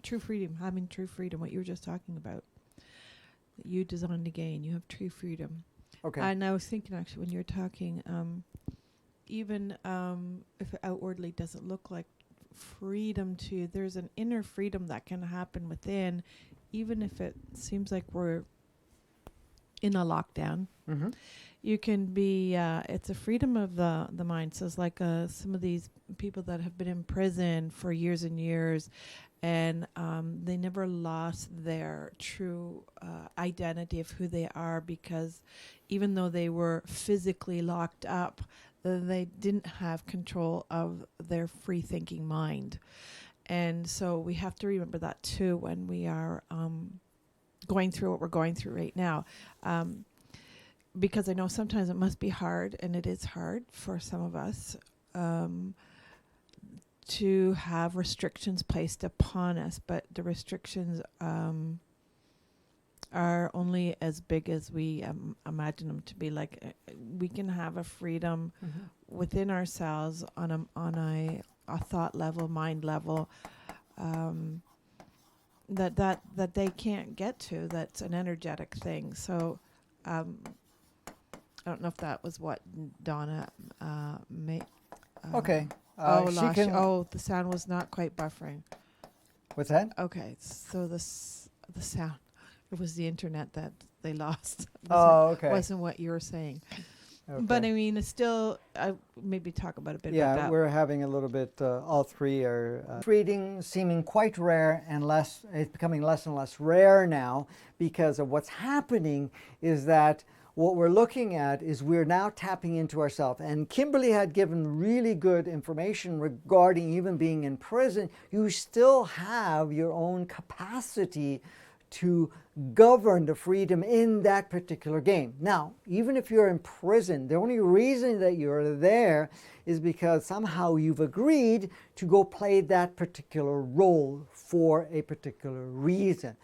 true freedom, having true freedom, what you were just talking about. That you designed the game, you have true freedom.
Okay.
And I was thinking actually when you were talking, even if it outwardly doesn't look like freedom to, there's an inner freedom that can happen within even if it seems like we're in a lockdown,
Mm-hmm.
you can be, it's a freedom of the mind. So it's like some of these people that have been in prison for years and years, and they never lost their true identity of who they are, because even though they were physically locked up, they didn't have control of their free thinking mind. And so we have to remember that too when we are going through what we're going through right now. Because I know sometimes it must be hard, and it is hard for some of us, to have restrictions placed upon us, but the restrictions are only as big as we imagine them to be. Like we can have a freedom
Mm-hmm.
within ourselves on a thought level, mind level, that they can't get to. That's an energetic thing. So I don't know if that was what Donna made.
Okay. She
Losh.
can.
Oh, the sound was not quite buffering.
What's that?
Okay, so the sound, it was the internet that they lost.
Oh, okay.
Wasn't what you were saying.
Okay.
But I mean, it's still, maybe talk about a bit about
Yeah,
that.
we're having a little bit, all three are reading seeming quite rare and less, it's becoming less and less rare now, because of what's happening is that what we're looking at is we're now tapping into ourselves. And Kimberly had given really good information regarding even being in prison. You still have your own capacity to govern the freedom in that particular game. Now, even if you're in prison, the only reason that you're there is because somehow you've agreed to go play that particular role for a particular reason.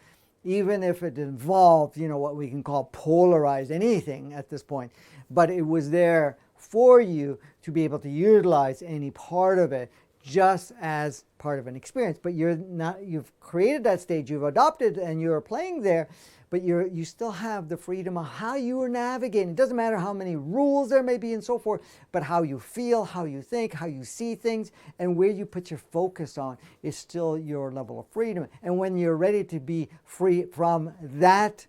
Even if it involved, what we can call polarized anything at this point. But it was there for you to be able to utilize any part of it just as part of an experience. But you've created that stage, you've adopted, and you're playing there, but you still have the freedom of how you are navigating. It doesn't matter how many rules there may be and so forth, but how you feel, how you think, how you see things, and where you put your focus on is still your level of freedom. And when you're ready to be free from that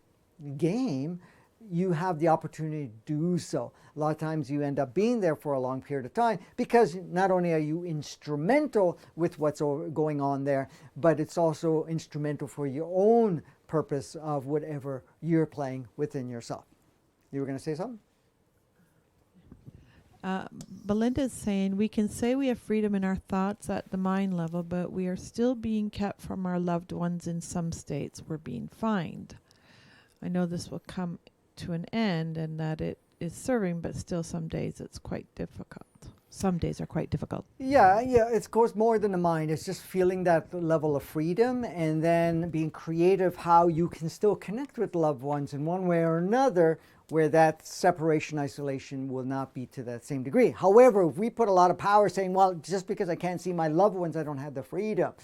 game, you have the opportunity to do so. A lot of times you end up being there for a long period of time because not only are you instrumental with what's going on there, but it's also instrumental for your own purpose of whatever you're playing within yourself. You were going to say something?
Belinda's saying we can say we have freedom in our thoughts at the mind level, but we are still being kept from our loved ones in some states. We're being fined. I know this will come to an end and that it is serving, but still some days it's quite difficult. Some days are quite difficult.
Yeah, it goes more than the mind. It's just feeling that level of freedom and then being creative how you can still connect with loved ones in one way or another, where that separation, isolation will not be to that same degree. However, if we put a lot of power saying, well, just because I can't see my loved ones, I don't have the freedom,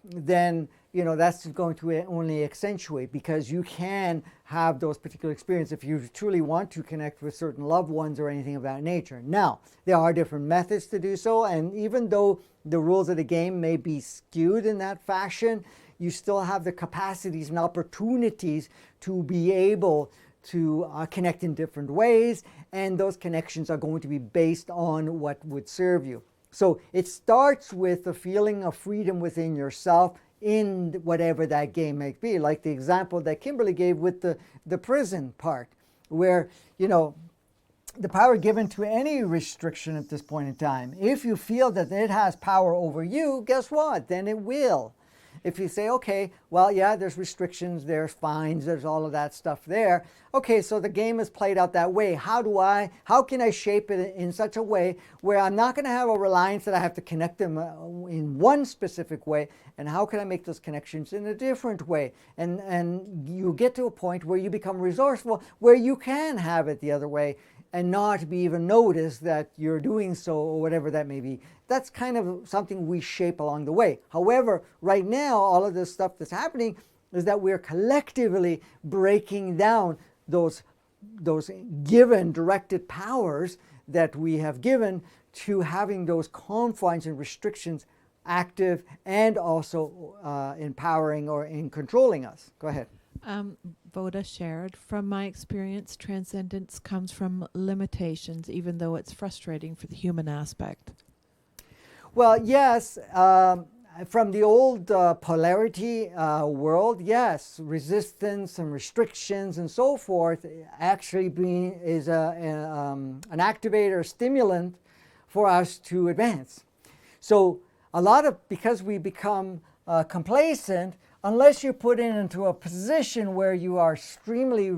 then that's going to only accentuate, because you can have those particular experiences if you truly want to connect with certain loved ones or anything of that nature. Now, there are different methods to do so, and even though the rules of the game may be skewed in that fashion, you still have the capacities and opportunities to be able to connect in different ways, and those connections are going to be based on what would serve you. So it starts with the feeling of freedom within yourself in whatever that game may be, like the example that Kimberly gave with the prison part, where, the power given to any restriction at this point in time, if you feel that it has power over you, guess what? Then it will. If you say, okay, well, yeah, there's restrictions, there's fines, there's all of that stuff there. Okay, so the game is played out that way. How can I shape it in such a way where I'm not going to have a reliance that I have to connect them in one specific way, and how can I make those connections in a different way? And you get to a point where you become resourceful, where you can have it the other way and not be even noticed that you're doing so, or whatever that may be. That's kind of something we shape along the way. However, right now, all of this stuff that's happening is that we're collectively breaking down those given directed powers that we have given to having those confines and restrictions active and also empowering or in controlling us. Go ahead.
Voda shared, from my experience, transcendence comes from limitations, even though it's frustrating for the human aspect.
Well, yes, from the old polarity world, yes, resistance and restrictions and so forth actually is an activator, a stimulant for us to advance. So because we become complacent, unless you're put into a position where you are extremely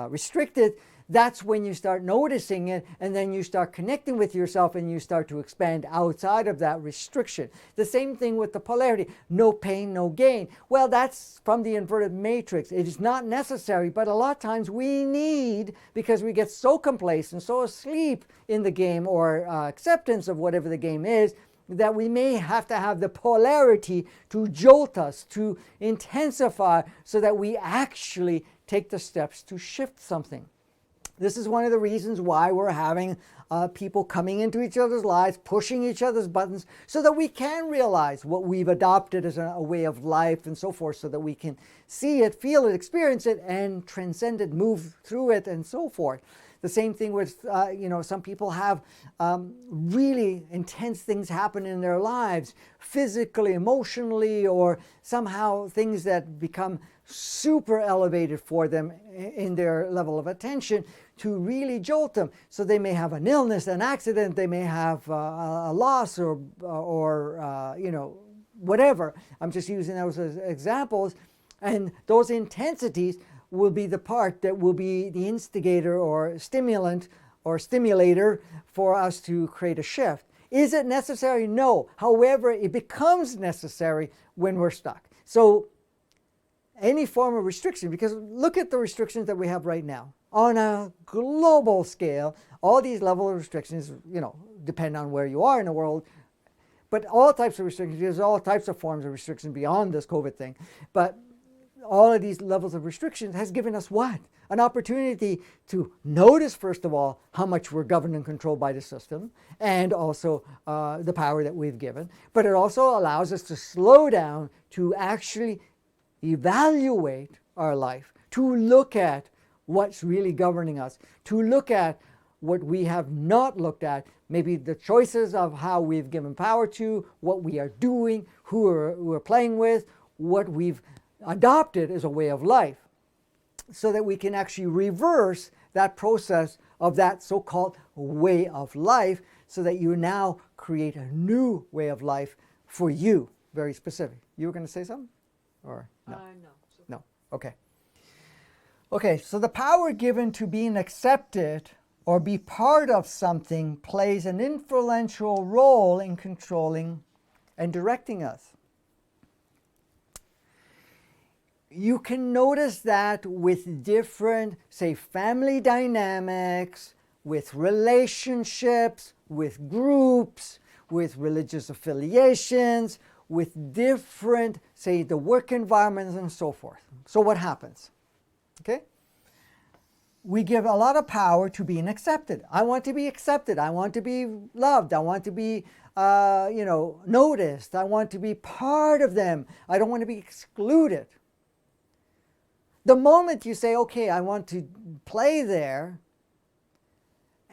restricted, that's when you start noticing it, and then you start connecting with yourself and you start to expand outside of that restriction. The same thing with the polarity, no pain, no gain. Well, that's from the inverted matrix. It is not necessary, but a lot of times we need, because we get so complacent, so asleep in the game or acceptance of whatever the game is, that we may have to have the polarity to jolt us, to intensify, so that we actually take the steps to shift something. This is one of the reasons why we're having people coming into each other's lives, pushing each other's buttons, so that we can realize what we've adopted as a way of life and so forth, so that we can see it, feel it, experience it, and transcend it, move through it, and so forth. The same thing with, some people have really intense things happen in their lives, physically, emotionally, or somehow things that become super elevated for them in their level of attention to really jolt them. So they may have an illness, an accident, they may have a loss or whatever. I'm just using those as examples. And those intensities will be the part that will be the instigator or stimulant or stimulator for us to create a shift. Is it necessary? No. However, it becomes necessary when we're stuck. So any form of restriction, because look at the restrictions that we have right now. On a global scale, all these level of restrictions, depend on where you are in the world, but all types of restrictions, there's all types of forms of restriction beyond this COVID thing. But all of these levels of restrictions has given us what? An opportunity to notice, first of all, how much we're governed and controlled by the system, and also the power that we've given. But it also allows us to slow down, to actually evaluate our life, to look at what's really governing us, to look at what we have not looked at, maybe the choices of how we've given power to, what we are doing, who we're playing with, what we've adopted as a way of life, so that we can actually reverse that process of that so-called way of life, so that you now create a new way of life for you, very specific. You were going to say something? Or no?
No.
No. Okay. Okay, so the power given to being accepted or be part of something plays an influential role in controlling and directing us. You can notice that with different, say, family dynamics, with relationships, with groups, with religious affiliations, with different, say, the work environments and so forth. So what happens? Okay? We give a lot of power to being accepted. I want to be accepted. I want to be loved. I want to be, noticed. I want to be part of them. I don't want to be excluded. The moment you say, okay, I want to play there,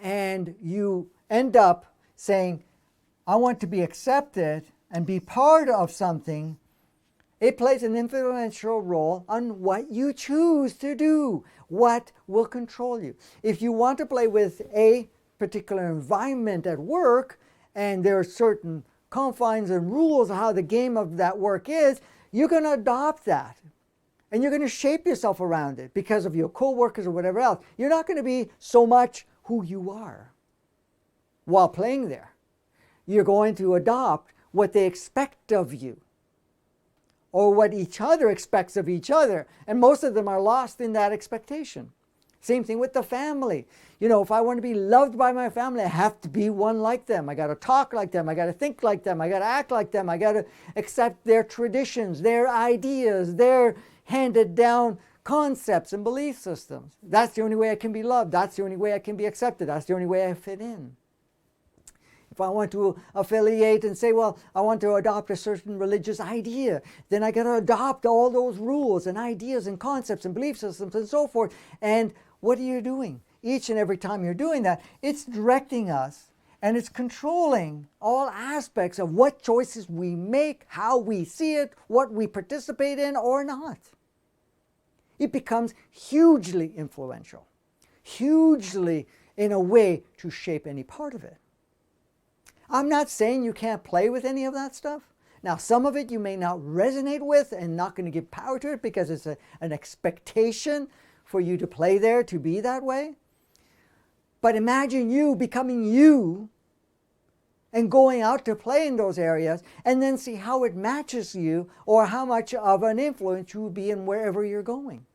and you end up saying, I want to be accepted and be part of something, it plays an influential role on what you choose to do, what will control you. If you want to play with a particular environment at work, and there are certain confines and rules of how the game of that work is, you're going to adopt that. And you're going to shape yourself around it because of your co-workers or whatever else. You're not going to be so much who you are while playing there. You're going to adopt what they expect of you, or what each other expects of each other. And most of them are lost in that expectation. Same thing with the family. If I want to be loved by my family, I have to be one like them. I got to talk like them. I got to think like them. I got to act like them. I got to accept their traditions, their ideas, their handed down concepts and belief systems. That's the only way I can be loved. That's the only way I can be accepted. That's the only way I fit in. If If I want to affiliate and say, well, I want to adopt a certain religious idea, then I got to adopt all those rules and ideas and concepts and belief systems and so forth. And what are you doing? Each and every time you're doing that, it's directing us and it's controlling all aspects of what choices we make, how we see it, what we participate in or not. It becomes hugely influential, hugely in a way to shape any part of it. I'm not saying you can't play with any of that stuff. Now, some of it you may not resonate with and not going to give power to it because it's an expectation for you to play there, to be that way. But imagine you becoming you and going out to play in those areas and then see how it matches you or how much of an influence you will be in wherever you're going.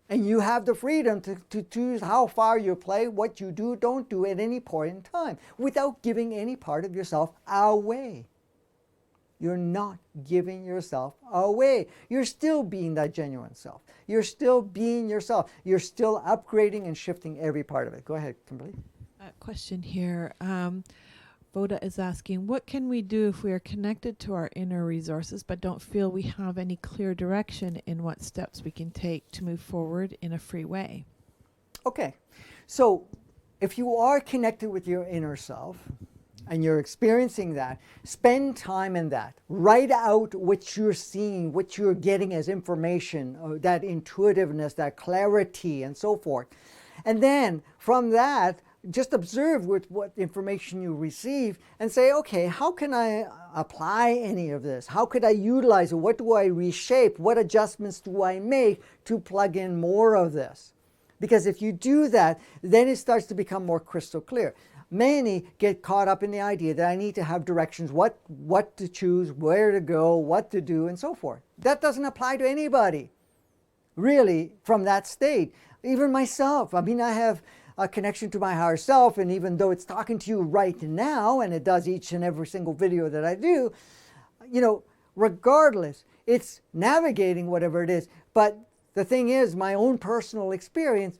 And you have the freedom to choose how far you play, what you do, don't do at any point in time without giving any part of yourself away. You're not giving yourself away. You're still being that genuine self. You're still being yourself. You're still upgrading and shifting every part of it. Go ahead, Kimberly.
Question here. Voda is asking, what can we do if we are connected to our inner resources but don't feel we have any clear direction in what steps we can take to move forward in a free way?
Okay, so if you are connected with your inner self and you're experiencing that, spend time in that. Write out what you're seeing, what you're getting as information, that intuitiveness, that clarity, and so forth. And then from that, just observe with what information you receive and say, okay, how can I apply any of this? How could I utilize it? What do I reshape? What adjustments do I make to plug in more of this? Because if you do that, then it starts to become more crystal clear. Many get caught up in the idea that I need to have directions, what to choose, where to go, what to do, and so forth. That doesn't apply to anybody, really, from that state. Even myself. I mean, I have a connection to my higher self, and even though it's talking to you right now, and it does each and every single video that I do, regardless, it's navigating whatever it is. But the thing is, my own personal experience,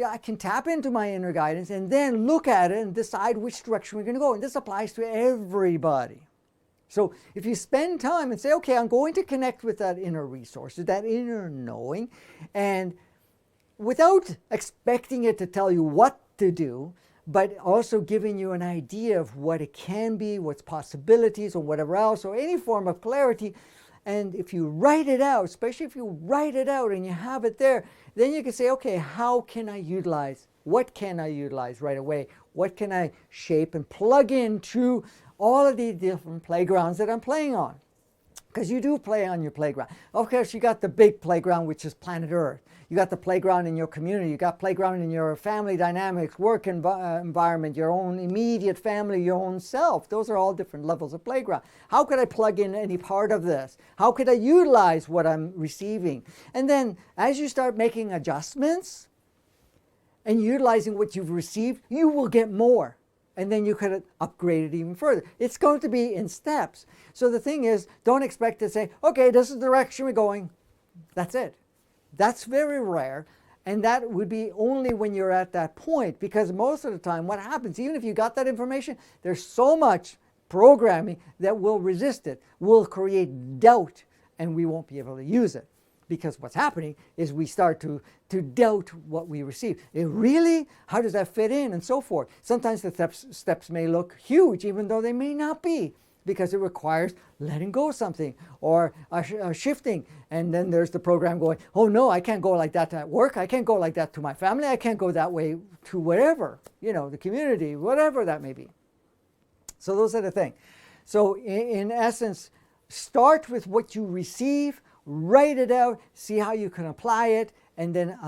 I can tap into my inner guidance and then look at it and decide which direction we're going to go. And this applies to everybody. So if you spend time and say, okay, I'm going to connect with that inner resource, that inner knowing, and without expecting it to tell you what to do, but also giving you an idea of what it can be, what's possibilities or whatever else, or any form of clarity. And if you write it out, especially if you write it out and you have it there, then you can say, okay, how can I utilize? What can I utilize right away? What can I shape and plug into all of these different playgrounds that I'm playing on? Because you do play on your playground. Of course, you got the big playground, which is planet Earth. You got the playground in your community. You got playground in your family dynamics, work environment, your own immediate family, your own self. Those are all different levels of playground. How could I plug in any part of this? How could I utilize what I'm receiving? And then as you start making adjustments and utilizing what you've received, you will get more. And then you could upgrade it even further. It's going to be in steps. So the thing is, don't expect to say, okay, this is the direction we're going. That's it. That's very rare. And that would be only when you're at that point. Because most of the time, what happens, even if you got that information, there's so much programming that will resist it, will create doubt, and we won't be able to use it. Because what's happening is we start to doubt what we receive. Really? How does that fit in? And so forth. Sometimes the steps may look huge, even though they may not be, because it requires letting go of something or shifting. And then there's the program going, oh no, I can't go like that at work. I can't go like that to my family. I can't go that way to wherever, the community, whatever that may be. So those are the things. So in essence, start with what you receive, write it out, see how you can apply it, and then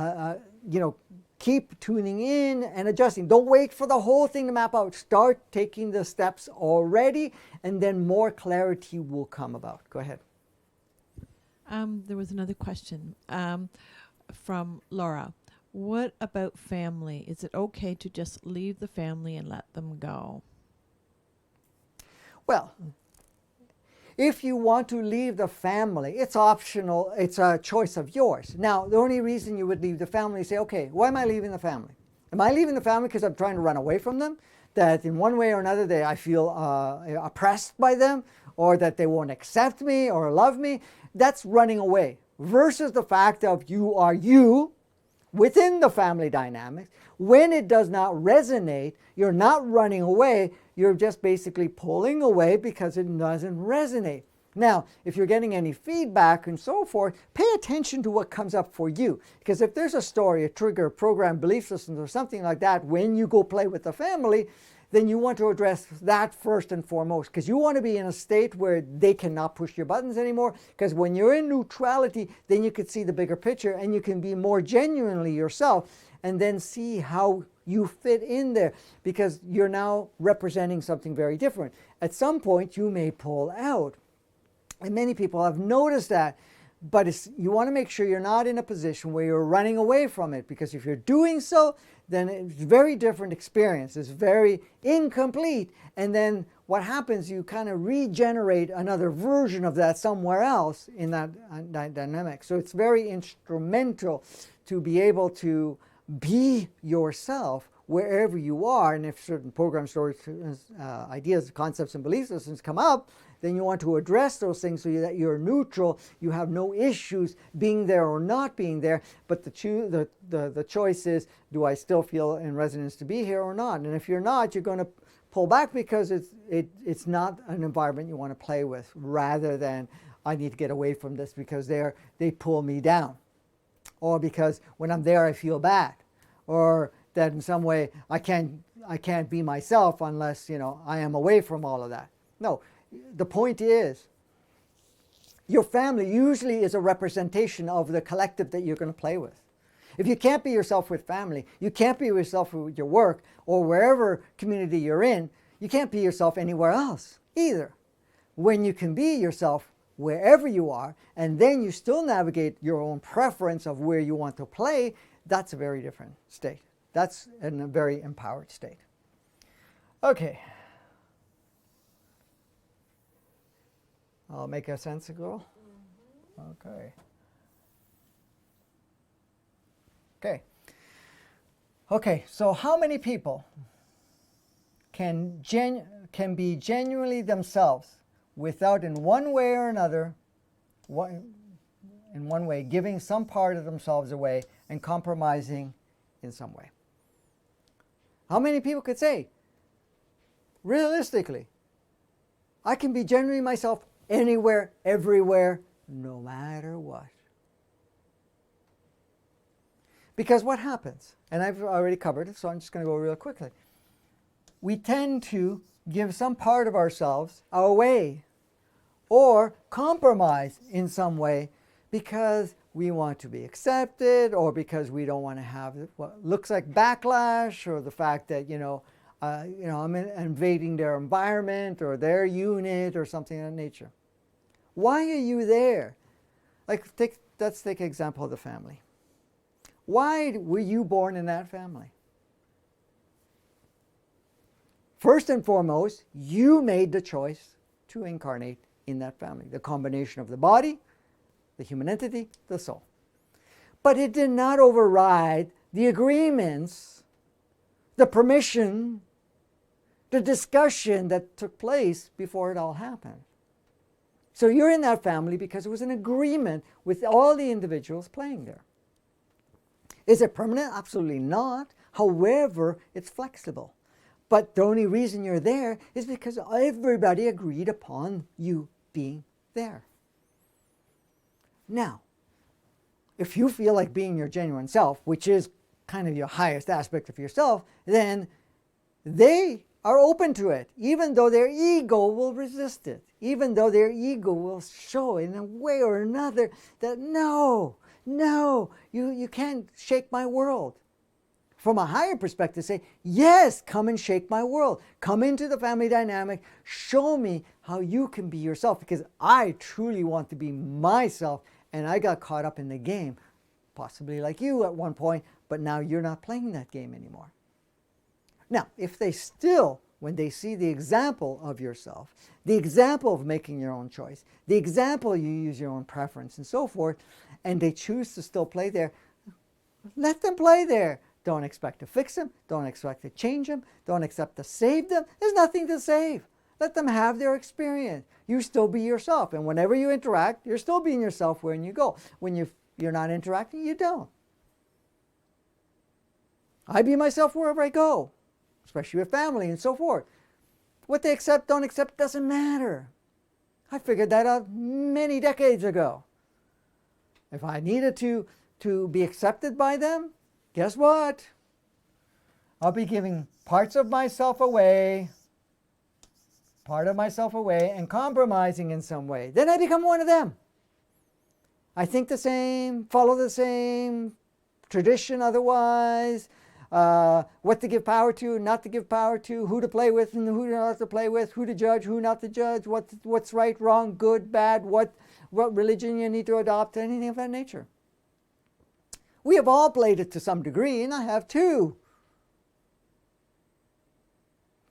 keep tuning in and adjusting. Don't wait for the whole thing to map out. Start taking the steps already, and then more clarity will come about. Go ahead.
There was another question from Laura. What about family? Is it okay to just leave the family and let them go?
Well, if you want to leave the family, it's optional. It's a choice of yours. Now, the only reason you would leave the family is say, okay, why am I leaving the family? Am I leaving the family because I'm trying to run away from them? that in one way or another I feel oppressed by them, or that they won't accept me or love me. That's running away. Versus the fact of you are you within the family dynamics. When it does not resonate, you're not running away, you're just basically pulling away because it doesn't resonate. Now, if you're getting any feedback and so forth, pay attention to what comes up for you. Because if there's a story, a trigger, a program, belief systems, or something like that, when you go play with the family, then you want to address that first and foremost. Because you want to be in a state where they cannot push your buttons anymore. Because when you're in neutrality, then you can see the bigger picture and you can be more genuinely yourself and then see how you fit in there. Because you're now representing something very different. At some point, you may pull out. And many people have noticed that, but you want to make sure you're not in a position where you're running away from it, because if you're doing so, then it's a very different experience. It's very incomplete. And then what happens, you kind of regenerate another version of that somewhere else in that dynamic. So it's very instrumental to be able to be yourself wherever you are. And if certain program stories, ideas, concepts, and belief systems come up, then you want to address those things so that you're neutral. You have no issues being there or not being there. But the choice is, do I still feel in resonance to be here or not? And if you're not, you're going to pull back because it's not an environment you want to play with, rather than I need to get away from this because they pull me down. Or because when I'm there I feel bad. Or that in some way I can't be myself unless I am away from all of that. No. The point is, your family usually is a representation of the collective that you're going to play with. If you can't be yourself with family, you can't be yourself with your work, or wherever community you're in, you can't be yourself anywhere else either. When you can be yourself wherever you are, and then you still navigate your own preference of where you want to play, that's a very different state. That's a very empowered state. Okay. I'll make a sense, girl? Okay. Okay, so how many people can be genuinely themselves without in one way or another, in one way, giving some part of themselves away and compromising in some way? How many people could say, realistically, I can be genuinely myself anywhere, everywhere, no matter what? Because what happens, and I've already covered it, so I'm just going to go real quickly. We tend to give some part of ourselves away or compromise in some way because we want to be accepted, or because we don't want to have what looks like backlash, or the fact that, I'm invading their environment or their unit or something of that nature. Why are you there? Let's take an example of the family. Why were you born in that family? First and foremost, you made the choice to incarnate in that family. The combination of the body, the human entity, the soul. But it did not override the agreements, the permission, the discussion that took place before it all happened. So you're in that family because it was an agreement with all the individuals playing there. Is it permanent? Absolutely not. However, it's flexible. But the only reason you're there is because everybody agreed upon you being there. Now, if you feel like being your genuine self, which is kind of your highest aspect of yourself, then they are open to it, even though their ego will resist it, even though their ego will show in a way or another that no, you can't shake my world. From a higher perspective, say, yes, come and shake my world. Come into the family dynamic. Show me how you can be yourself, because I truly want to be myself, and I got caught up in the game, possibly like you at one point, but now you're not playing that game anymore. Now, if they still, when they see the example of yourself, the example of making your own choice, the example you use your own preference and so forth, and they choose to still play there, let them play there. Don't expect to fix them. Don't expect to change them. Don't expect to save them. There's nothing to save. Let them have their experience. You still be yourself. And whenever you interact, you're still being yourself when you go. When you're not interacting, you don't. I be myself wherever I go, especially with family and so forth. What they accept, don't accept, doesn't matter. I figured that out many decades ago. If I needed to be accepted by them, guess what? I'll be giving parts of myself away, and compromising in some way. Then I become one of them. I think the same, follow the same tradition otherwise, what to give power to, not to give power to, who to play with and who not to play with, who to judge, who not to judge, what's right, wrong, good, bad, what religion you need to adopt, anything of that nature. We have all played it to some degree, and I have too.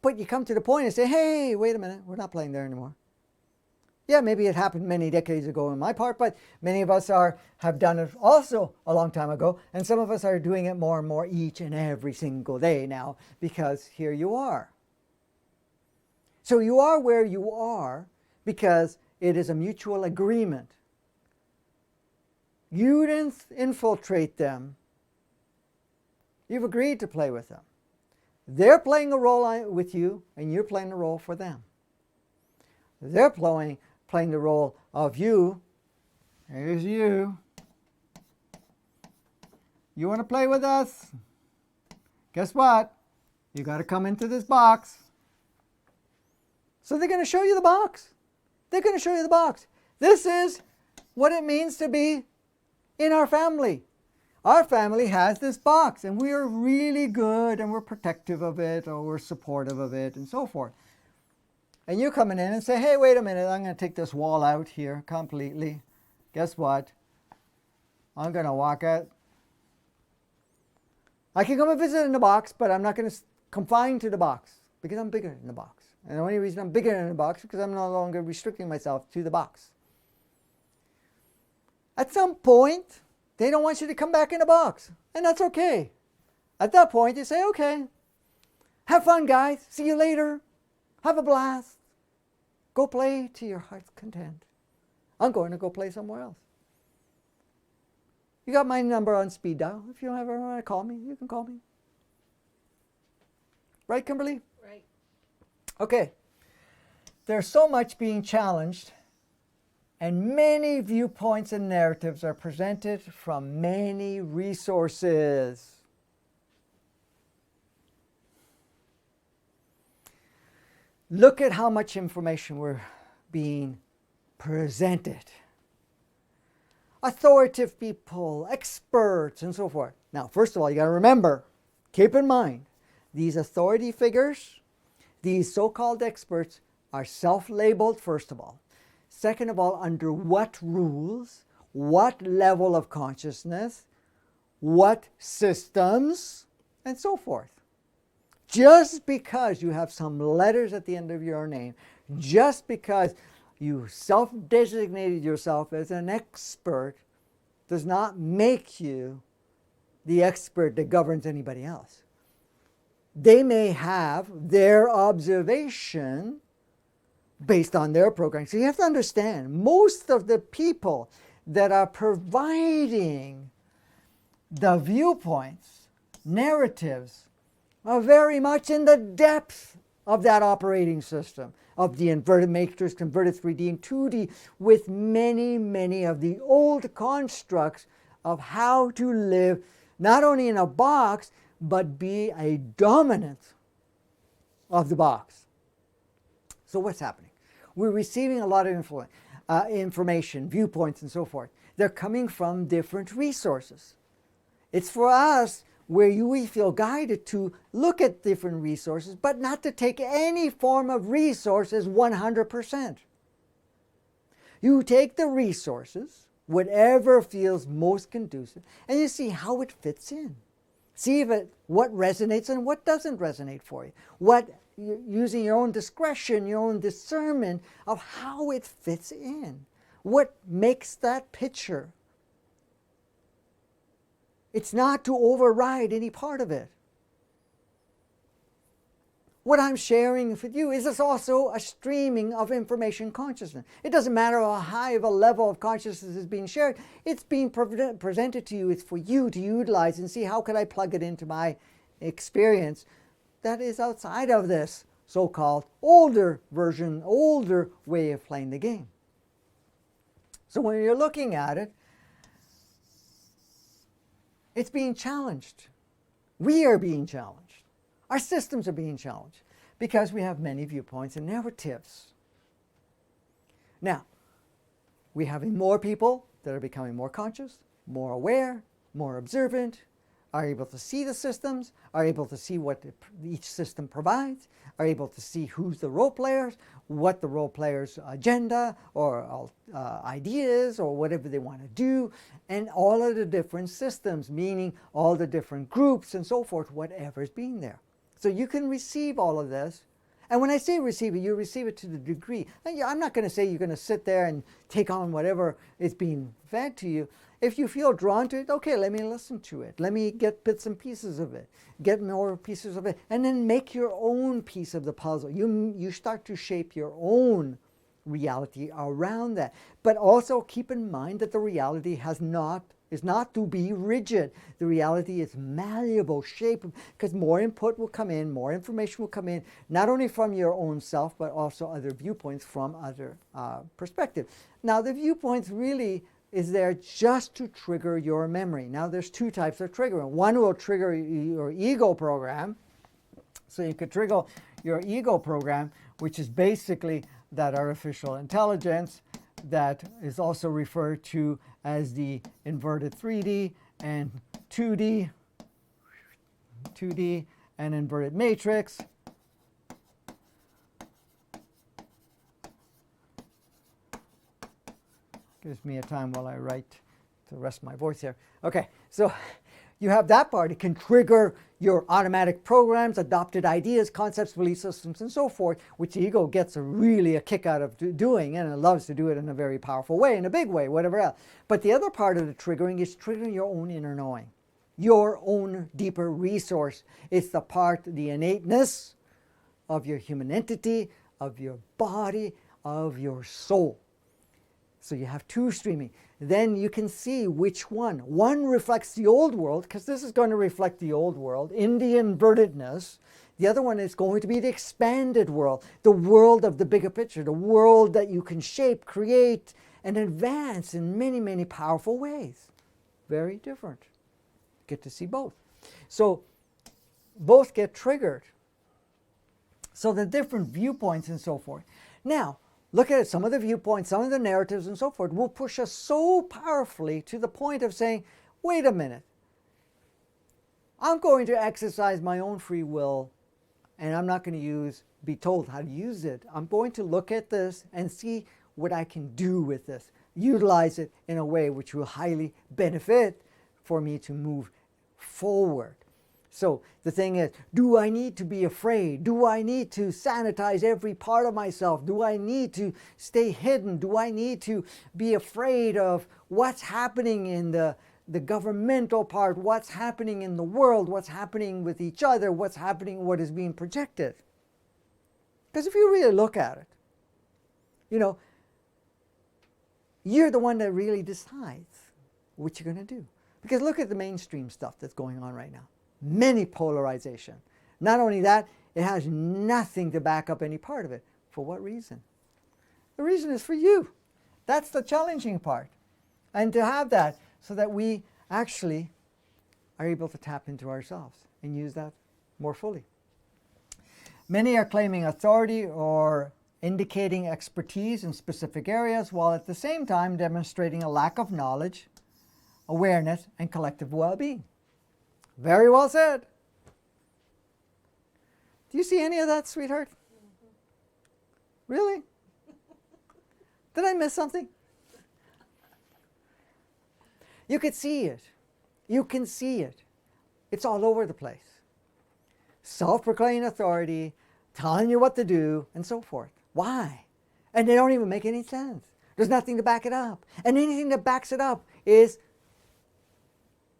But you come to the point and say, hey, wait a minute, we're not playing there anymore. Yeah, maybe it happened many decades ago on my part, but many of us have done it also a long time ago, and some of us are doing it more and more each and every single day now, because here you are. So you are where you are because it is a mutual agreement. You didn't infiltrate them. You've agreed to play with them. They're playing a role with you, and you're playing a role for them. They're playing the role of you. Here's you. You want to play with us? Guess what? You got to come into this box. So they're going to show you the box. They're going to show you the box. This is what it means to be in our family. Our family has this box, and we are really good, and we're protective of it, or we're supportive of it, and so forth. And you come in and say, hey, wait a minute, I'm going to take this wall out here completely. Guess what? I'm going to walk out. I can come and visit in the box, but I'm not going to confine to the box because I'm bigger in the box. And the only reason I'm bigger in the box is because I'm no longer restricting myself to the box. At some point, they don't want you to come back in the box, and that's okay. At that point, you say, okay, have fun, guys. See you later. Have a blast. Go play to your heart's content. I'm going to go play somewhere else. You got my number on speed dial. If you ever want to call me, you can call me. Right, Kimberly?
Right.
Okay. There's so much being challenged, and many viewpoints and narratives are presented from many resources. Look at how much information we're being presented. Authoritative people, experts, and so forth. Now, first of all, you got to remember, keep in mind, these authority figures, these so-called experts are self-labeled, first of all. Second of all, under what rules, what level of consciousness, what systems, and so forth. Just because you have some letters at the end of your name, just because you self-designated yourself as an expert, does not make you the expert that governs anybody else. They may have their observation based on their program. So you have to understand, most of the people that are providing the viewpoints, narratives, are very much in the depth of that operating system, of the inverted matrix, converted 3D and 2D, with many, many of the old constructs of how to live, not only in a box, but be a dominant of the box. So what's happening? We're receiving a lot of information, viewpoints, and so forth. They're coming from different resources. It's for us where we feel guided to look at different resources, but not to take any form of resources 100%. You take the resources, whatever feels most conducive, and you see how it fits in. See what resonates and what doesn't resonate for you. Using your own discretion, your own discernment of how it fits in. What makes that picture It's not to override any part of it. What I'm sharing with you is also a streaming of information consciousness. It doesn't matter how high of a level of consciousness is being shared. It's being presented to you. It's for you to utilize and see how can I plug it into my experience that is outside of this so-called older version, older way of playing the game. So when you're looking at it, it's being challenged. We are being challenged. Our systems are being challenged because we have many viewpoints and narratives. Now, we're having more people that are becoming more conscious, more aware, more observant, are able to see the systems, are able to see what each system provides, are able to see who's the role players, what the role players' agenda or ideas or whatever they want to do, and all of the different systems, meaning all the different groups and so forth, whatever is being there. So you can receive all of this. And when I say receive it, you receive it to the degree. I'm not going to say you're going to sit there and take on whatever is being fed to you. If you feel drawn to it, okay, let me listen to it. Let me get bits and pieces of it. Get more pieces of it. And then make your own piece of the puzzle. You start to shape your own reality around that. But also keep in mind that the reality is not to be rigid. The reality is malleable, shapeable, because more input will come in, more information will come in, not only from your own self, but also other viewpoints from other perspectives. Now, the viewpoints really is there just to trigger your memory. Now, there's two types of triggering. One will trigger your ego program. So you could trigger your ego program, which is basically that artificial intelligence that is also referred to as the inverted 3D and 2D and inverted matrix. Gives me a time while I write to rest my voice here. Okay, so you have that part. It can trigger your automatic programs, adopted ideas, concepts, belief systems, and so forth, which the ego gets really a kick out of doing, and it loves to do it in a very powerful way, in a big way, whatever else. But the other part of the triggering is triggering your own inner knowing, your own deeper resource. It's the part, the innateness of your human entity, of your body, of your soul. So you have two streaming. Then you can see which one. One reflects the old world, because this is going to reflect the old world in the invertedness. The other one is going to be the expanded world, the world of the bigger picture, the world that you can shape, create, and advance in many, many powerful ways. Very different. Get to see both. So both get triggered. So the different viewpoints and so forth. Now, look at it. Some of the viewpoints, some of the narratives and so forth will push us so powerfully to the point of saying, wait a minute, I'm going to exercise my own free will and I'm not going to be told how to use it. I'm going to look at this and see what I can do with this. Utilize it in a way which will highly benefit for me to move forward. So the thing is, do I need to be afraid? Do I need to sanitize every part of myself? Do I need to stay hidden? Do I need to be afraid of what's happening in the governmental part, what's happening in the world, what's happening with each other, what's happening, what is being projected? Because if you really look at it, you're the one that really decides what you're going to do. Because look at the mainstream stuff that's going on right now. Many polarization. Not only that, it has nothing to back up any part of it. For what reason? The reason is for you. That's the challenging part. And to have that so that we actually are able to tap into ourselves and use that more fully. Many are claiming authority or indicating expertise in specific areas, while at the same time demonstrating a lack of knowledge, awareness, and collective well-being. Very well said. Do you see any of that, sweetheart? Mm-hmm. Really? Did I miss something? You could see it. You can see it. It's all over the place. Self-proclaimed authority, telling you what to do, and so forth. Why? And they don't even make any sense. There's nothing to back it up. And anything that backs it up is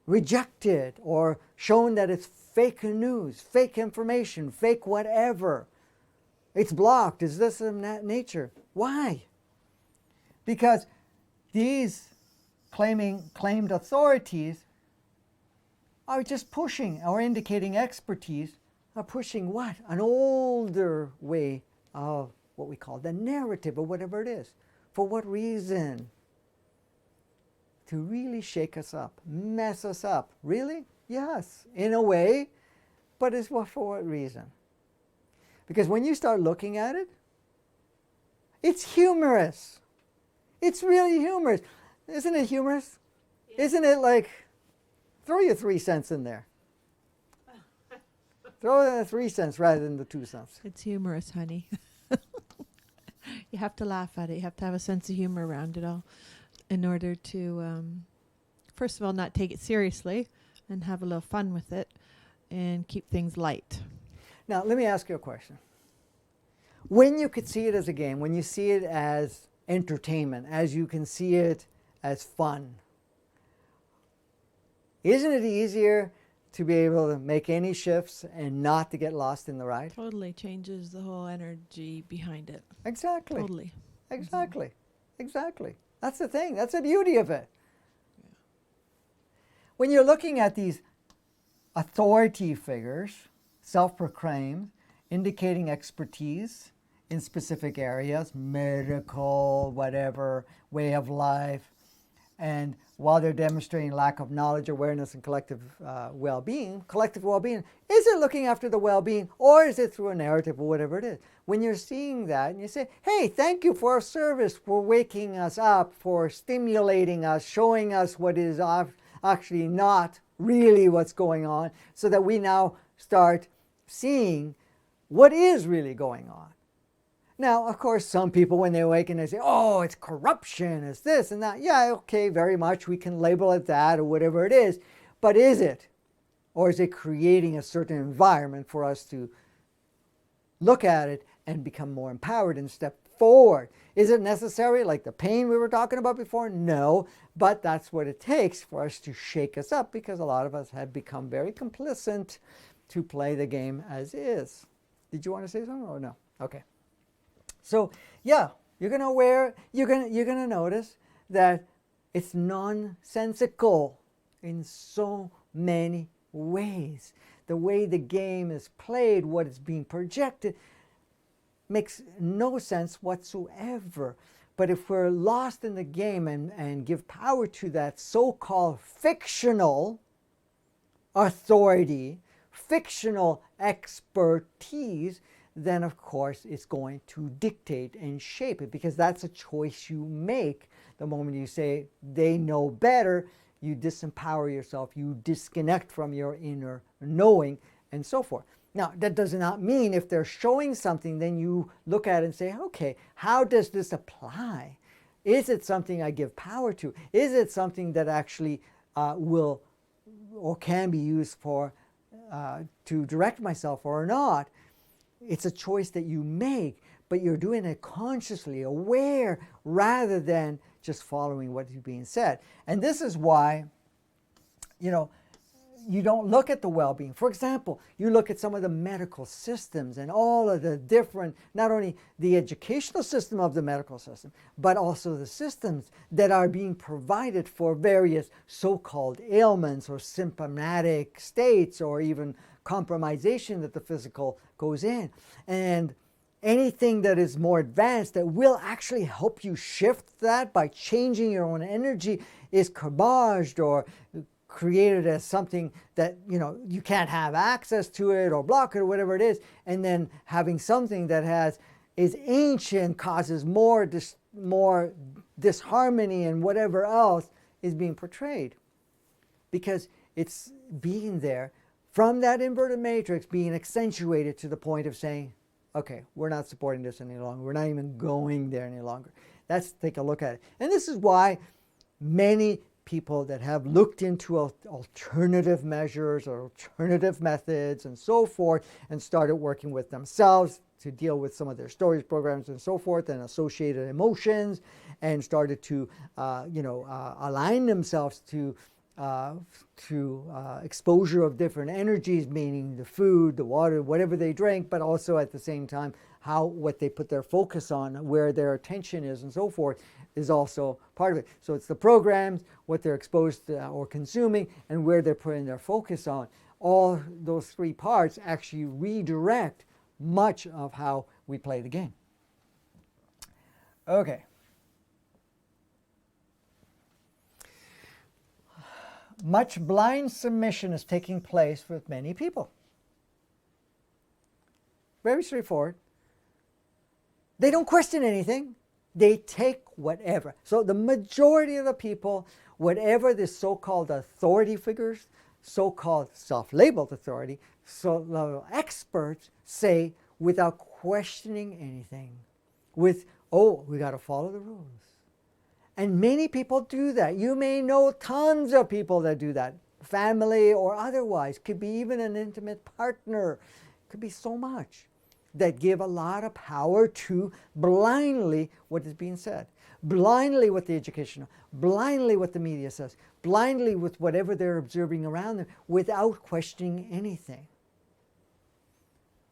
rejected or shown that it's fake news, fake information, fake whatever. It's blocked. Is this in that nature? Why? Because these claimed authorities are just pushing or indicating expertise, are pushing what? An older way of what we call the narrative or whatever it is. For what reason? To really shake us up, mess us up. Really? Yes, in a way, but it's for what reason? Because when you start looking at it, it's humorous. It's really humorous. Isn't it humorous? Yeah. Isn't it like, throw your 3 cents in there. Throw the 3 cents rather than the 2 cents.
It's humorous, honey. You have to laugh at it. You have to have a sense of humor around it all in order to, first of all, not take it seriously and have a little fun with it and keep things light.
Now, let me ask you a question. When you could see it as a game, when you see it as entertainment, as you can see it as fun, isn't it easier to be able to make any shifts and not to get lost in the ride?
Totally changes the whole energy behind it.
Exactly.
Totally.
Exactly. Mm-hmm. Exactly. That's the thing. That's the beauty of it. Yeah. When you're looking at these authority figures, self-proclaimed, indicating expertise in specific areas, medical, whatever, way of life, and while they're demonstrating lack of knowledge, awareness, and collective well-being, is it looking after the well-being, or is it through a narrative or whatever it is? When you're seeing that and you say, hey, thank you for our service, for waking us up, for stimulating us, showing us what is actually not really what's going on, so that we now start seeing what is really going on. Now, of course, some people, when they awaken, they say, oh, it's corruption, it's this and that. Yeah, okay, very much. We can label it that or whatever it is. But is it? Or is it creating a certain environment for us to look at it and become more empowered and step forward? Is it necessary, like the pain we were talking about before? No, but that's what it takes for us to shake us up, because a lot of us have become very complacent to play the game as is. Did you want to say something or no? Okay. So yeah, you're gonna notice that it's nonsensical in so many ways. The way the game is played, what is being projected, makes no sense whatsoever. But if we're lost in the game and give power to that so-called fictional authority, fictional expertise, then of course it's going to dictate and shape it, because that's a choice you make. The moment you say they know better, you disempower yourself, you disconnect from your inner knowing, and so forth. Now, that does not mean if they're showing something, then you look at it and say, okay, how does this apply? Is it something I give power to? Is it something that actually will or can be used for to direct myself or not? It's a choice that you make, but you're doing it consciously, aware, rather than just following what is being said. And this is why, you don't look at the well-being. For example, you look at some of the medical systems and all of the different, not only the educational system of the medical system, but also the systems that are being provided for various so-called ailments or symptomatic states, or even compromisation that the physical goes in. And anything that is more advanced that will actually help you shift that by changing your own energy is cabaged or created as something that you can't have access to it or block it or whatever it is, and then having something that is ancient causes more disharmony and whatever else is being portrayed, because it's being there from that inverted matrix, being accentuated to the point of saying, okay, we're not supporting this any longer. We're not even going there any longer. Let's take a look at it. And this is why many people that have looked into alternative measures or alternative methods and so forth, and started working with themselves to deal with some of their stories, programs, and so forth, and associated emotions, and started to align themselves to exposure of different energies, meaning the food, the water, whatever they drink, but also at the same time what they put their focus on, where their attention is, and so forth, is also part of it. So it's the programs, what they're exposed to or consuming, and where they're putting their focus on. All those three parts actually redirect much of how we play the game. Okay. Much blind submission is taking place with many people. Very straightforward. They don't question anything. They take whatever. So the majority of the people, whatever the so-called authority figures, so-called self-labeled authority, so experts say without questioning anything, with, oh, we got to follow the rules. And many people do that. You may know tons of people that do that, family or otherwise. Could be even an intimate partner. Could be so much that give a lot of power to blindly what is being said, blindly what the education, blindly what the media says, blindly with whatever they're observing around them without questioning anything.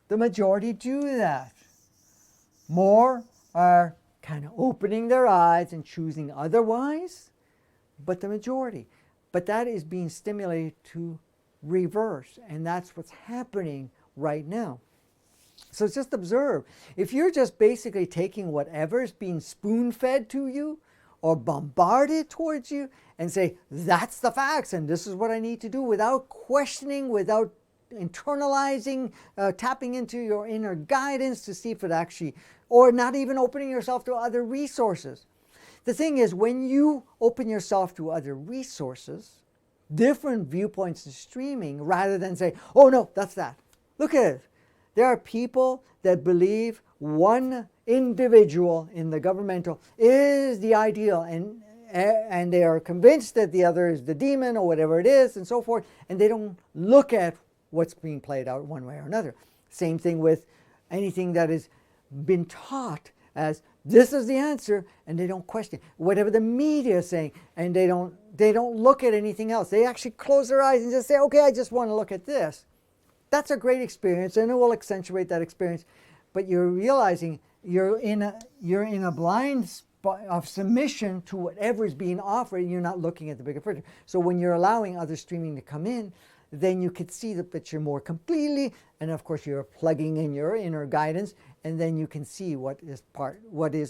The majority do that. More are kind of opening their eyes and choosing otherwise, but the majority. But that is being stimulated to reverse, and that's what's happening right now. So just observe. If you're just basically taking whatever's being spoon-fed to you or bombarded towards you and say, that's the facts and this is what I need to do without questioning, without internalizing, tapping into your inner guidance to see if it actually, or not even opening yourself to other resources. The thing is, when you open yourself to other resources, different viewpoints and streaming, rather than say, oh no, that's that. Look at it. There are people that believe one individual in the governmental is the ideal, and they are convinced that the other is the demon or whatever it is and so forth, and they don't look at what's being played out one way or another. Same thing with anything that has been taught as this is the answer, and they don't question whatever the media is saying, and they don't look at anything else. They actually close their eyes and just say, okay, I just want to look at this. That's a great experience, and it will accentuate that experience. But you're realizing you're in a blind spot of submission to whatever is being offered, and you're not looking at the bigger picture. So when you're allowing other streaming to come in, then you could see the picture more completely, and of course you're plugging in your inner guidance, and then you can see what is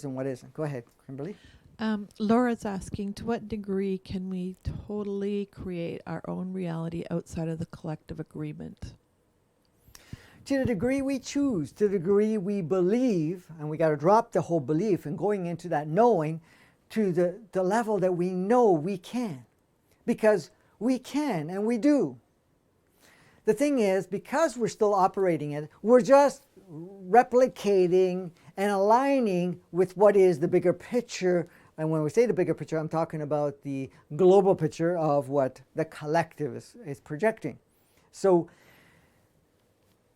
and what isn't. Go ahead, Kimberly.
Laura's asking, to what degree can we totally create our own reality outside of the collective agreement?
To the degree we choose, to the degree we believe, and we got to drop the whole belief and going into that knowing to the level that we know we can. Because we can and we do. The thing is, because we're still operating it, we're just replicating and aligning with what is the bigger picture. And when we say the bigger picture, I'm talking about the global picture of what the collective is projecting. So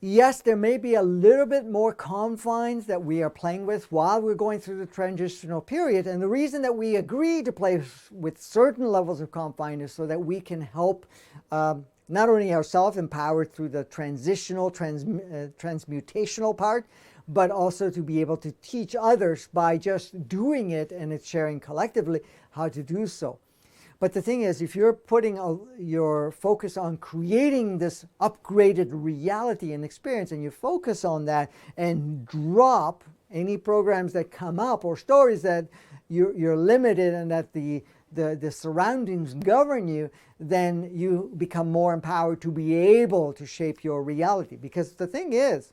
yes, there may be a little bit more confines that we are playing with while we're going through the transitional period. And the reason that we agree to play with certain levels of confine is so that we can help not only ourselves empowered through the transitional, transmutational part, but also to be able to teach others by just doing it and it's sharing collectively how to do so. But the thing is, if you're putting your focus on creating this upgraded reality and experience, and you focus on that and drop any programs that come up or stories that you're limited and that the surroundings govern you, then you become more empowered to be able to shape your reality. Because the thing is,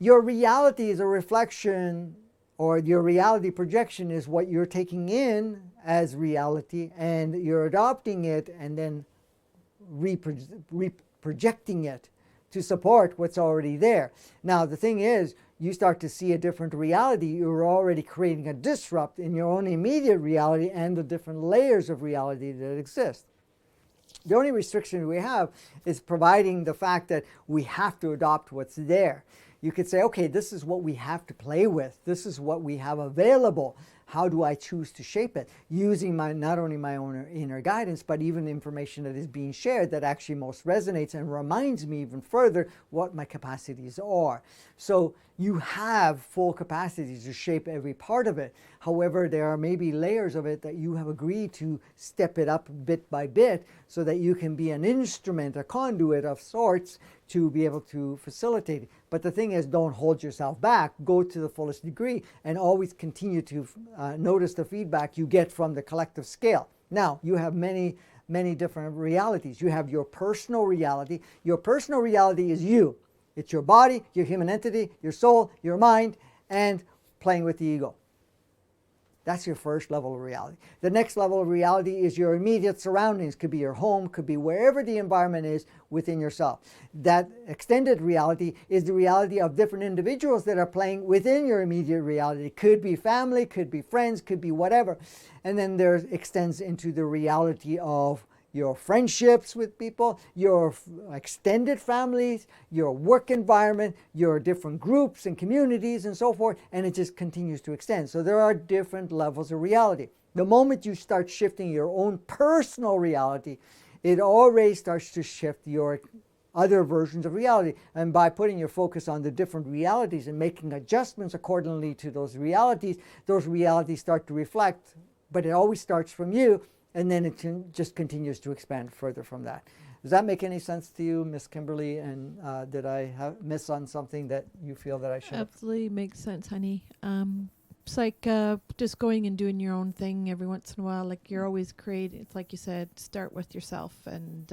your reality is a reflection, or your reality projection is what you're taking in as reality, and you're adopting it and then projecting it to support what's already there. Now, the thing is, you start to see a different reality. You're already creating a disrupt in your own immediate reality and the different layers of reality that exist. The only restriction we have is providing the fact that we have to adopt what's there. You could say, okay, this is what we have to play with. This is what we have available. how do I choose to shape it? Using not only my own inner guidance, but even information that is being shared that actually most resonates and reminds me even further what my capacities are. So you have full capacity to shape every part of it. However, there are maybe layers of it that you have agreed to step it up bit by bit so that you can be an instrument, a conduit of sorts to be able to facilitate it. But the thing is, don't hold yourself back. Go to the fullest degree and always continue to notice the feedback you get from the collective scale. Now, you have many different realities. You have your personal reality. Your personal reality is you. It's your body, your human entity, your soul, your mind, and playing with the ego. That's your first level of reality. The next level of reality is your immediate surroundings. Could be your home, could be wherever the environment is within yourself. That extended reality is the reality of different individuals that are playing within your immediate reality. Could be family, could be friends, could be whatever. And then there extends into the reality of your friendships with people, your extended families, your work environment, your different groups and communities and so forth, and it just continues to extend. So there are different levels of reality. The moment you start shifting your own personal reality, it already starts to shift your other versions of reality. And by putting your focus on the different realities and making adjustments accordingly to those realities start to reflect, but it always starts from you. And then it just continues to expand further from that. Does that make any sense to you, Miss Kimberly? And did I miss on something that you feel that I should have?
Absolutely makes sense, honey. It's like just going and doing your own thing every once in a while. Like you're always creating. It's like you said, start with yourself. And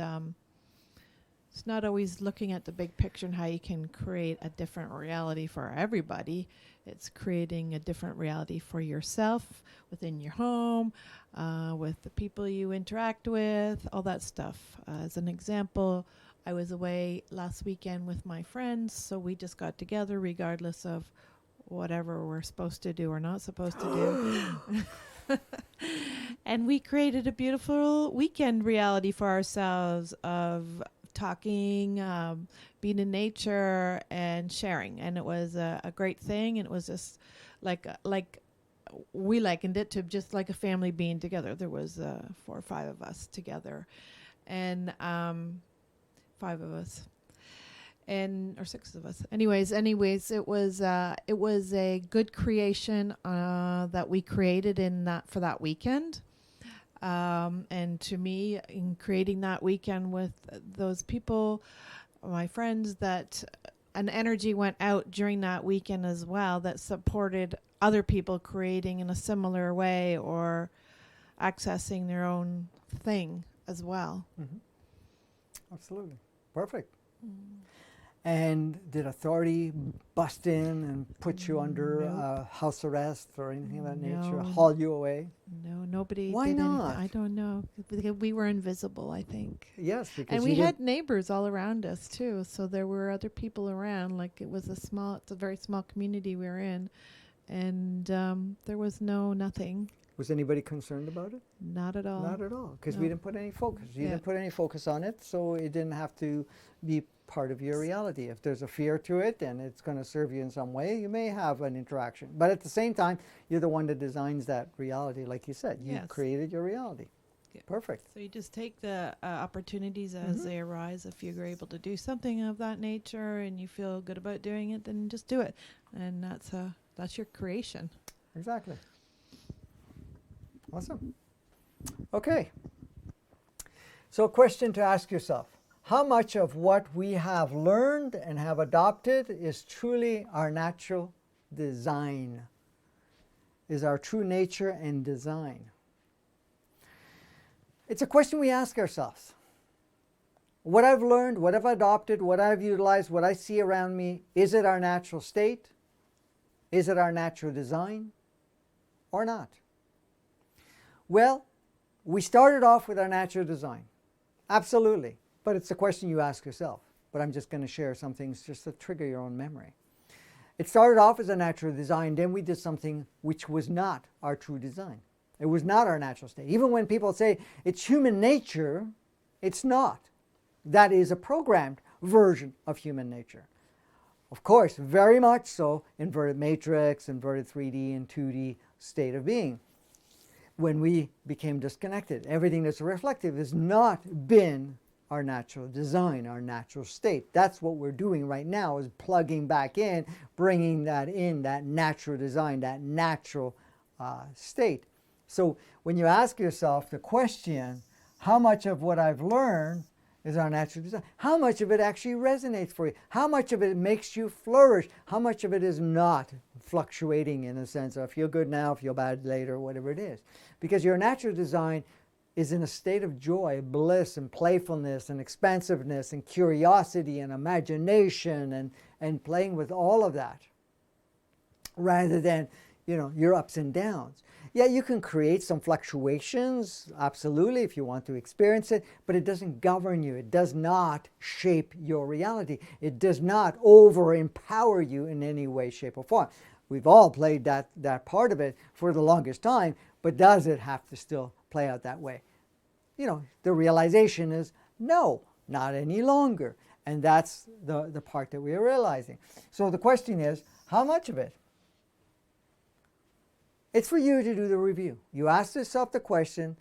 it's not always looking at the big picture and how you can create a different reality for everybody. It's creating a different reality for yourself within your home, with the people you interact with, all that stuff. As an example, I was away last weekend with my friends, so we just got together regardless of whatever we're supposed to do or not supposed to do. And we created a beautiful weekend reality for ourselves of talking, being in nature and sharing. And it was a great thing. And it was just like we likened it to just like a family being together. There was 4 or 5 of us together, and 5 of us, and or 6 of us. Anyways, it was a good creation that we created for that weekend. And to me, in creating that weekend with those people, my friends, that an energy went out during that weekend as well that supported other people creating in a similar way or accessing their own thing as well.
Mm-hmm. Absolutely. Perfect. And did authority bust in and put you under house arrest or anything of that nature, haul you away?
No, nobody.
Why
did
not?
Anything. I don't know. Because we were invisible, I think.
Yes, because
and we had neighbors all around us too, so there were other people around. Like it's a very small community we were in, and there was nothing.
Was anybody concerned about it?
Not at all.
Not at all, because we didn't put any focus. You didn't put any focus on it, so it didn't have to be part of your reality. If there's a fear to it and it's going to serve you in some way, you may have an interaction. But at the same time, you're the one that designs that reality, like you said. You created your reality. Yeah. Perfect.
So you just take the opportunities as they arise. If you're able to do something of that nature and you feel good about doing it, then just do it. And that's your creation.
Exactly. Awesome. Okay. So a question to ask yourself. How much of what we have learned and have adopted is truly our natural design? Is our true nature and design? It's a question we ask ourselves. What I've learned, what I've adopted, what I've utilized, what I see around me, is it our natural state? Is it our natural design or not? Well, we started off with our natural design. Absolutely. But it's a question you ask yourself. But I'm just going to share some things just to trigger your own memory. It started off as a natural design. Then we did something which was not our true design. It was not our natural state. Even when people say it's human nature, it's not. That is a programmed version of human nature. Of course, very much so, inverted matrix, inverted 3D and 2D, state of being. When we became disconnected, everything that's reflective has not been our natural design, our natural state. That's what we're doing right now, is plugging back in, bringing that in, that natural design, that natural state. So when you ask yourself the question, how much of what I've learned is our natural design? How much of it actually resonates for you? How much of it makes you flourish? How much of it is not fluctuating in the sense of feel good now, feel bad later, whatever it is? Because your natural design is in a state of joy, bliss, and playfulness, and expansiveness, and curiosity, and imagination, and playing with all of that, rather than, your ups and downs. Yeah, you can create some fluctuations, absolutely, if you want to experience it, but it doesn't govern you. It does not shape your reality. It does not over-empower you in any way, shape, or form. We've all played that part of it for the longest time, but does it have to still play out that way? The realization is no, not any longer. And that's the part that we are realizing. So the question is, how much of it? It's for you to do the review. You ask yourself the question,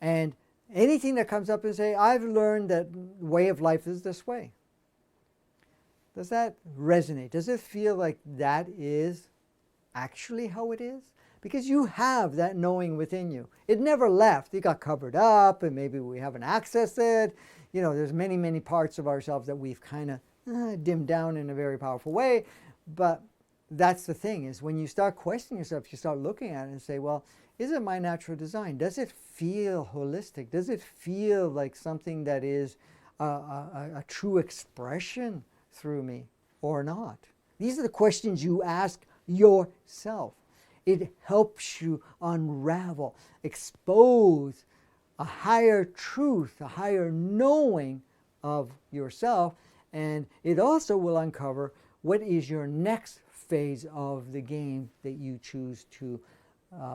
and anything that comes up and say, I've learned that way of life is this way. Does that resonate? Does it feel like that is actually how it is? Because you have that knowing within you. It never left. It got covered up, and maybe we haven't accessed it. There's many, many parts of ourselves that we've kind of dimmed down in a very powerful way. But that's the thing, is when you start questioning yourself, you start looking at it and say, well, is it my natural design? Does it feel holistic? Does it feel like something that is a true expression through me or not? These are the questions you ask yourself. It helps you unravel, expose a higher truth, a higher knowing of yourself, and it also will uncover what is your next phase of the game that you choose to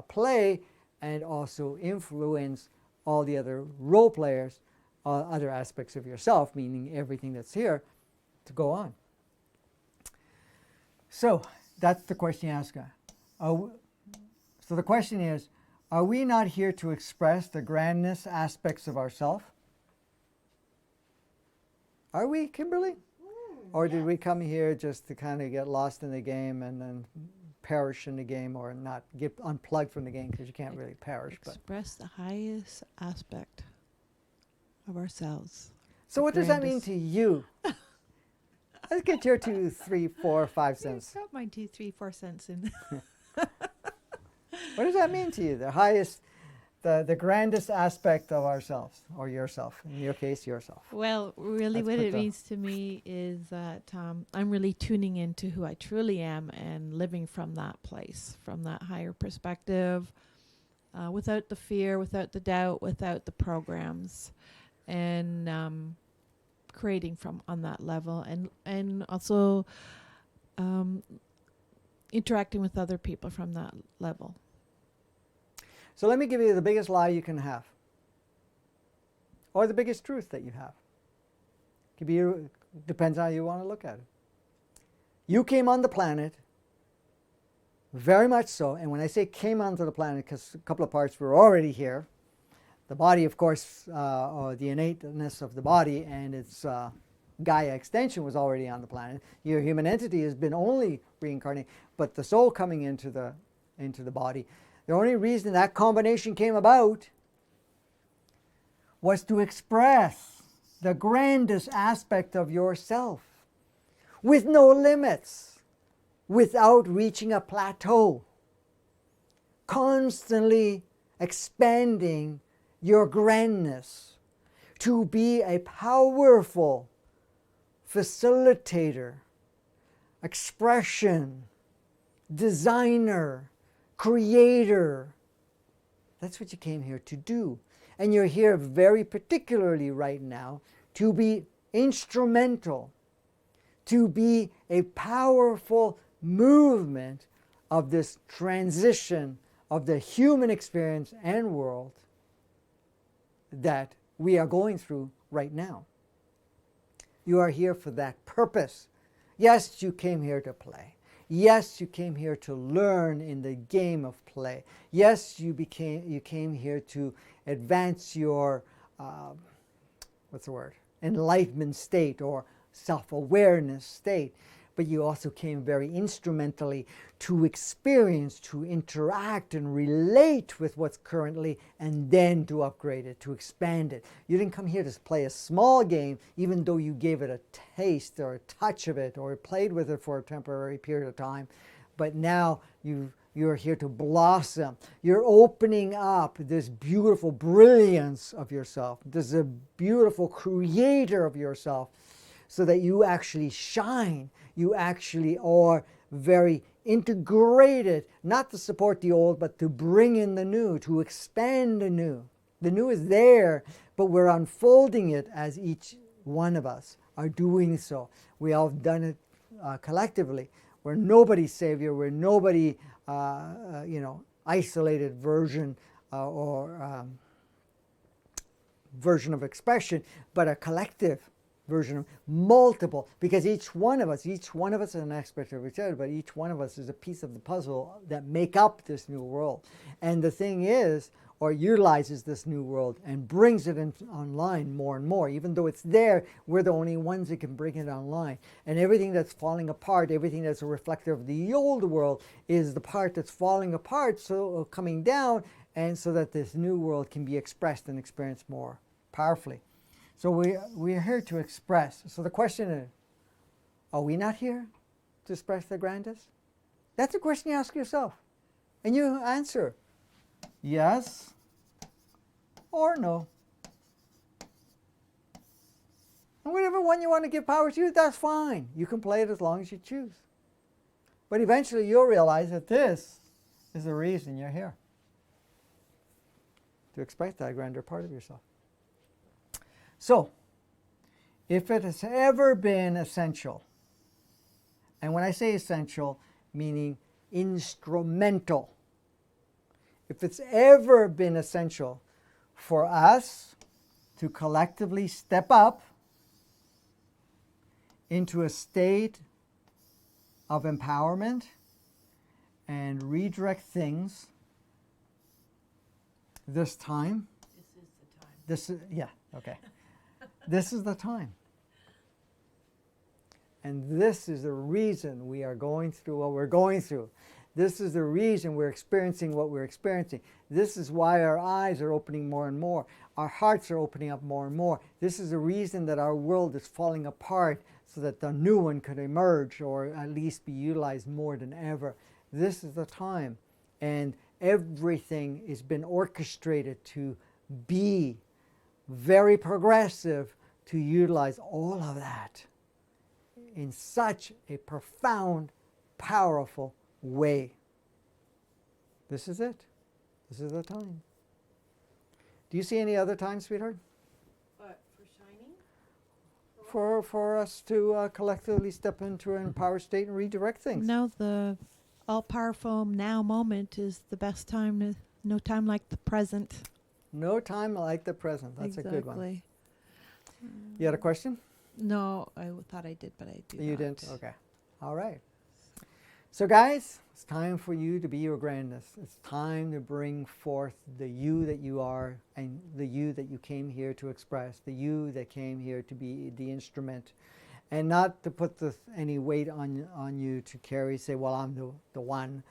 play, and also influence all the other role players, other aspects of yourself, meaning everything that's here, to go on. So that's the question you ask. So the question is, are we not here to express the grandness aspects of ourself? Are we, Kimberly? Or did we come here just to kind of get lost in the game and then perish in the game, or not get unplugged from the game, because you can't really perish?
Express the highest aspect of ourselves.
So what does that mean to you? Let's get your 2, 3, 4, 5 cents.
Got my 2, 3, 4 cents in.
What does that mean to you? The highest, the grandest aspect of ourselves, or yourself. In your case, yourself.
Well, really what it means to me is that I'm really tuning into who I truly am and living from that place, from that higher perspective, without the fear, without the doubt, without the programs, and creating from on that level, and also interacting with other people from that level.
So let me give you the biggest lie you can have, or the biggest truth that you have. Depends how you want to look at it. You came on the planet, very much so, and when I say came onto the planet, because a couple of parts were already here. The body, of course, or the innateness of the body and its Gaia extension was already on the planet. Your human entity has been only reincarnating, but the soul coming into the body. The only reason that combination came about was to express the grandest aspect of yourself with no limits, without reaching a plateau, constantly expanding your grandness to be a powerful facilitator, expression, designer, creator. That's what you came here to do. And you're here very particularly right now to be instrumental, to be a powerful movement of this transition of the human experience and world that we are going through right now. You are here for that purpose. Yes, you came here to play. Yes, you came here to learn in the game of play. Yes, you came here to advance your what's the word? Enlightenment state or self-awareness state. But you also came very instrumentally to experience, to interact and relate with what's currently, and then to upgrade it, to expand it. You didn't come here to play a small game, even though you gave it a taste or a touch of it or played with it for a temporary period of time. But now you're here to blossom. You're opening up this beautiful brilliance of yourself. There's a beautiful creator of yourself so that you actually shine. You actually are very integrated, not to support the old, but to bring in the new, to expand the new. The new is there, but we're unfolding it as each one of us are doing so. We all have done it collectively. We're nobody's savior. We're nobody, isolated version or version of expression, but a collective version of multiple, because each one of us is an aspect of each other, but each one of us is a piece of the puzzle that make up this new world. And the thing is, or utilizes this new world and brings it online more and more. Even though it's there, we're the only ones that can bring it online. And everything that's falling apart, everything that's a reflector of the old world is the part that's falling apart, so coming down, and so that this new world can be expressed and experienced more powerfully. So we're here to express. So the question is, are we not here to express the grandest? That's a question you ask yourself. And you answer yes or no. And whatever one you want to give power to, that's fine. You can play it as long as you choose. But eventually you'll realize that this is the reason you're here. To express that grander part of yourself. So, if it has ever been essential, and when I say essential, meaning instrumental, if it's ever been essential for us to collectively step up into a state of empowerment and redirect things, this time. This is the time. This is the time. And this is the reason we are going through what we're going through. This is the reason we're experiencing what we're experiencing. This is why our eyes are opening more and more. Our hearts are opening up more and more. This is the reason that our world is falling apart so that the new one could emerge or at least be utilized more than ever. This is the time. And everything has been orchestrated to be very progressive, to utilize all of that in such a profound, powerful way. This is it. This is the time. Do you see any other time, sweetheart?
What, for shining?
For us to collectively step into an empowered state and redirect things.
No, the all-powerful now moment is the best time. No time like the present.
No time like the present. That's
exactly.
A good one. You had a question?
No, I thought I did, but I do
You
not.
didn't? Okay. All right. So guys, it's time for you to be your grandness. It's time to bring forth the you that you are and the you that you came here to express, the you that came here to be the instrument, and not to put any weight on you to carry, say, well, I'm the one.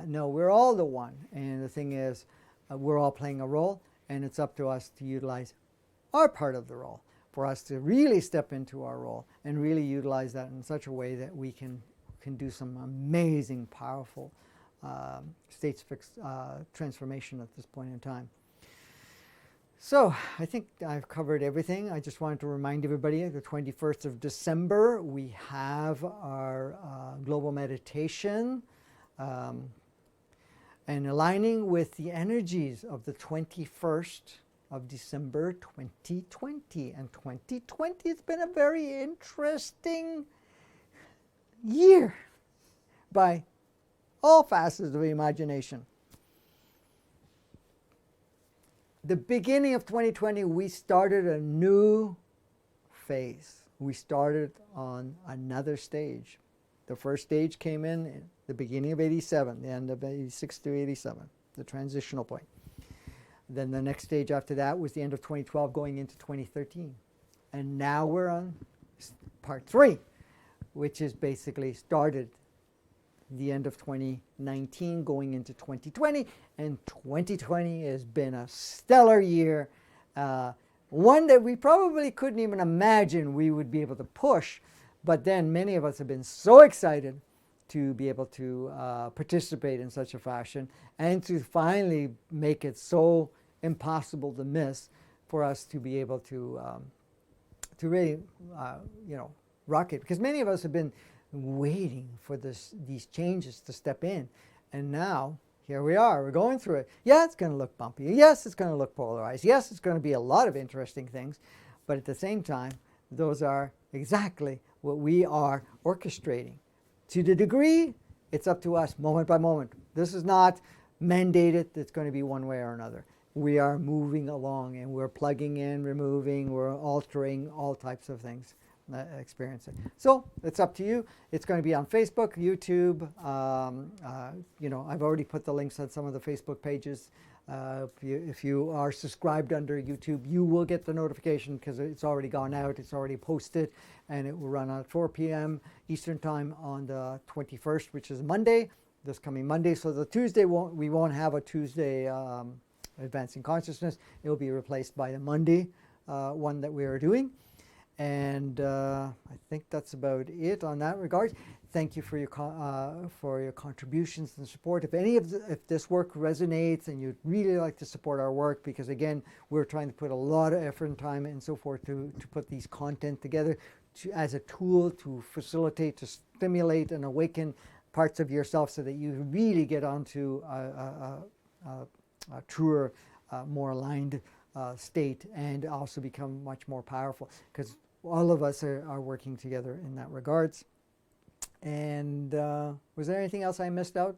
No, we're all the one. And the thing is, we're all playing a role, and it's up to us to utilize our part of the role, for us to really step into our role and really utilize that in such a way that we can do some amazing, powerful states transformation at this point in time. So I think I've covered everything. I just wanted to remind everybody, the 21st of December, we have our global meditation and aligning with the energies of the 21st of December 2020. And 2020 has been a very interesting year by all facets of the imagination. The beginning of 2020, we started a new phase. We started on another stage The first stage came in the beginning of 87, the end of 86 to 87, the transitional point. Then the next stage after that was the end of 2012 going into 2013. And now we're on part 3, which is basically started the end of 2019 going into 2020. And 2020 has been a stellar year, one that we probably couldn't even imagine we would be able to push. But then many of us have been so excited to be able to participate in such a fashion and to finally make it so impossible to miss for us to be able to really, rock it. Because many of us have been waiting for these changes to step in. And now, here we are. We're going through it. Yeah, it's going to look bumpy. Yes, it's going to look polarized. Yes, it's going to be a lot of interesting things. But at the same time, those are exactly what we are orchestrating. To the degree, it's up to us moment by moment. This is not mandated. It's going to be one way or another. We are moving along and we're plugging in, removing, we're altering all types of things, experiencing. So it's up to you. It's going to be on Facebook, YouTube. I've already put the links on some of the Facebook pages. If you are subscribed under YouTube, you will get the notification because it's already gone out. It's already posted, and it will run at 4 p.m. Eastern Time on the 21st, which is Monday, this coming Monday. So the Tuesday, we won't have a Tuesday Advancing Consciousness. It will be replaced by the Monday one that we are doing. And I think that's about it on that regard. Thank you for your contributions and support. If this work resonates and you'd really like to support our work, because again, we're trying to put a lot of effort and time and so forth to put these content together as a tool to facilitate, to stimulate and awaken parts of yourself so that you really get onto a truer, more aligned state, and also become much more powerful, because all of us are working together in that regards. And was there anything else I missed out?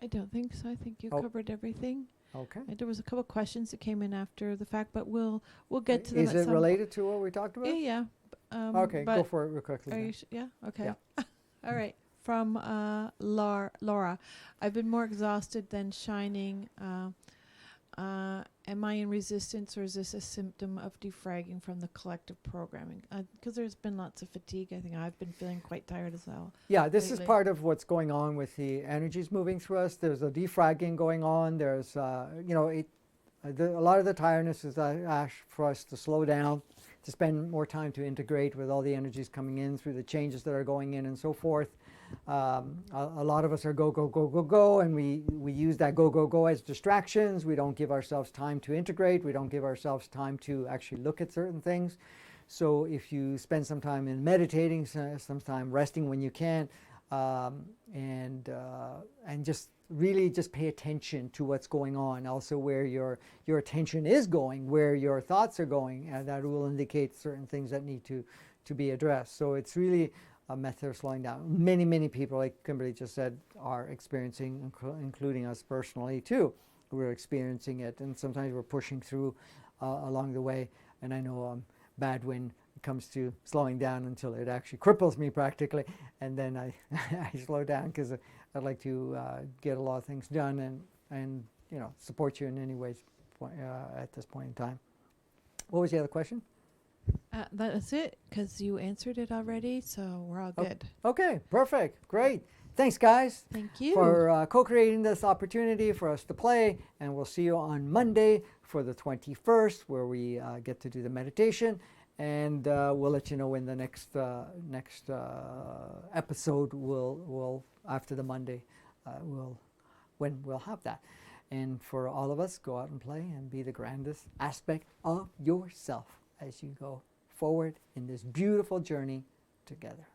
I don't think so. I think you covered everything.
Okay.
There was a couple of questions that came in after the fact, but we'll get to them.
Is it related to what we talked about?
Yeah.
Okay, go for it real quickly.
Are you yeah? Okay.
Yeah.
All right. From Laura, I've been more exhausted than shining. Am I in resistance, or is this a symptom of defragging from the collective programming? Because there's been lots of fatigue. I think I've been feeling quite tired as well.
Yeah, this is part of what's going on with the energies moving through us. There's a defragging going on. There's, a lot of the tiredness is for us to slow down, to spend more time to integrate with all the energies coming in through the changes that are going in and so forth. A lot of us are go, go, go, go, go, and we use that go, go, go as distractions. We don't give ourselves time to integrate. We don't give ourselves time to actually look at certain things. So if you spend some time in meditating, some time resting when you can, and just really just pay attention to what's going on, also where your attention is going, where your thoughts are going, and that will indicate certain things that need to be addressed. So it's really a method of slowing down. Many people, like Kimberly just said, are experiencing, including us personally too. We're experiencing it, and sometimes we're pushing through along the way. And I know I'm bad when it comes to slowing down until it actually cripples me practically, and then I slow down because I'd like to get a lot of things done and support you in any ways at this point in time. What was the other question?
That's it, because you answered it already, so we're all good.
Okay, perfect, great. Thanks, guys.
Thank you
for co-creating this opportunity for us to play, and we'll see you on Monday for the 21st, where we get to do the meditation, and we'll let you know when the next episode will after the Monday when we'll have that. And for all of us, go out and play and be the grandest aspect of yourself as you go forward in this beautiful journey together.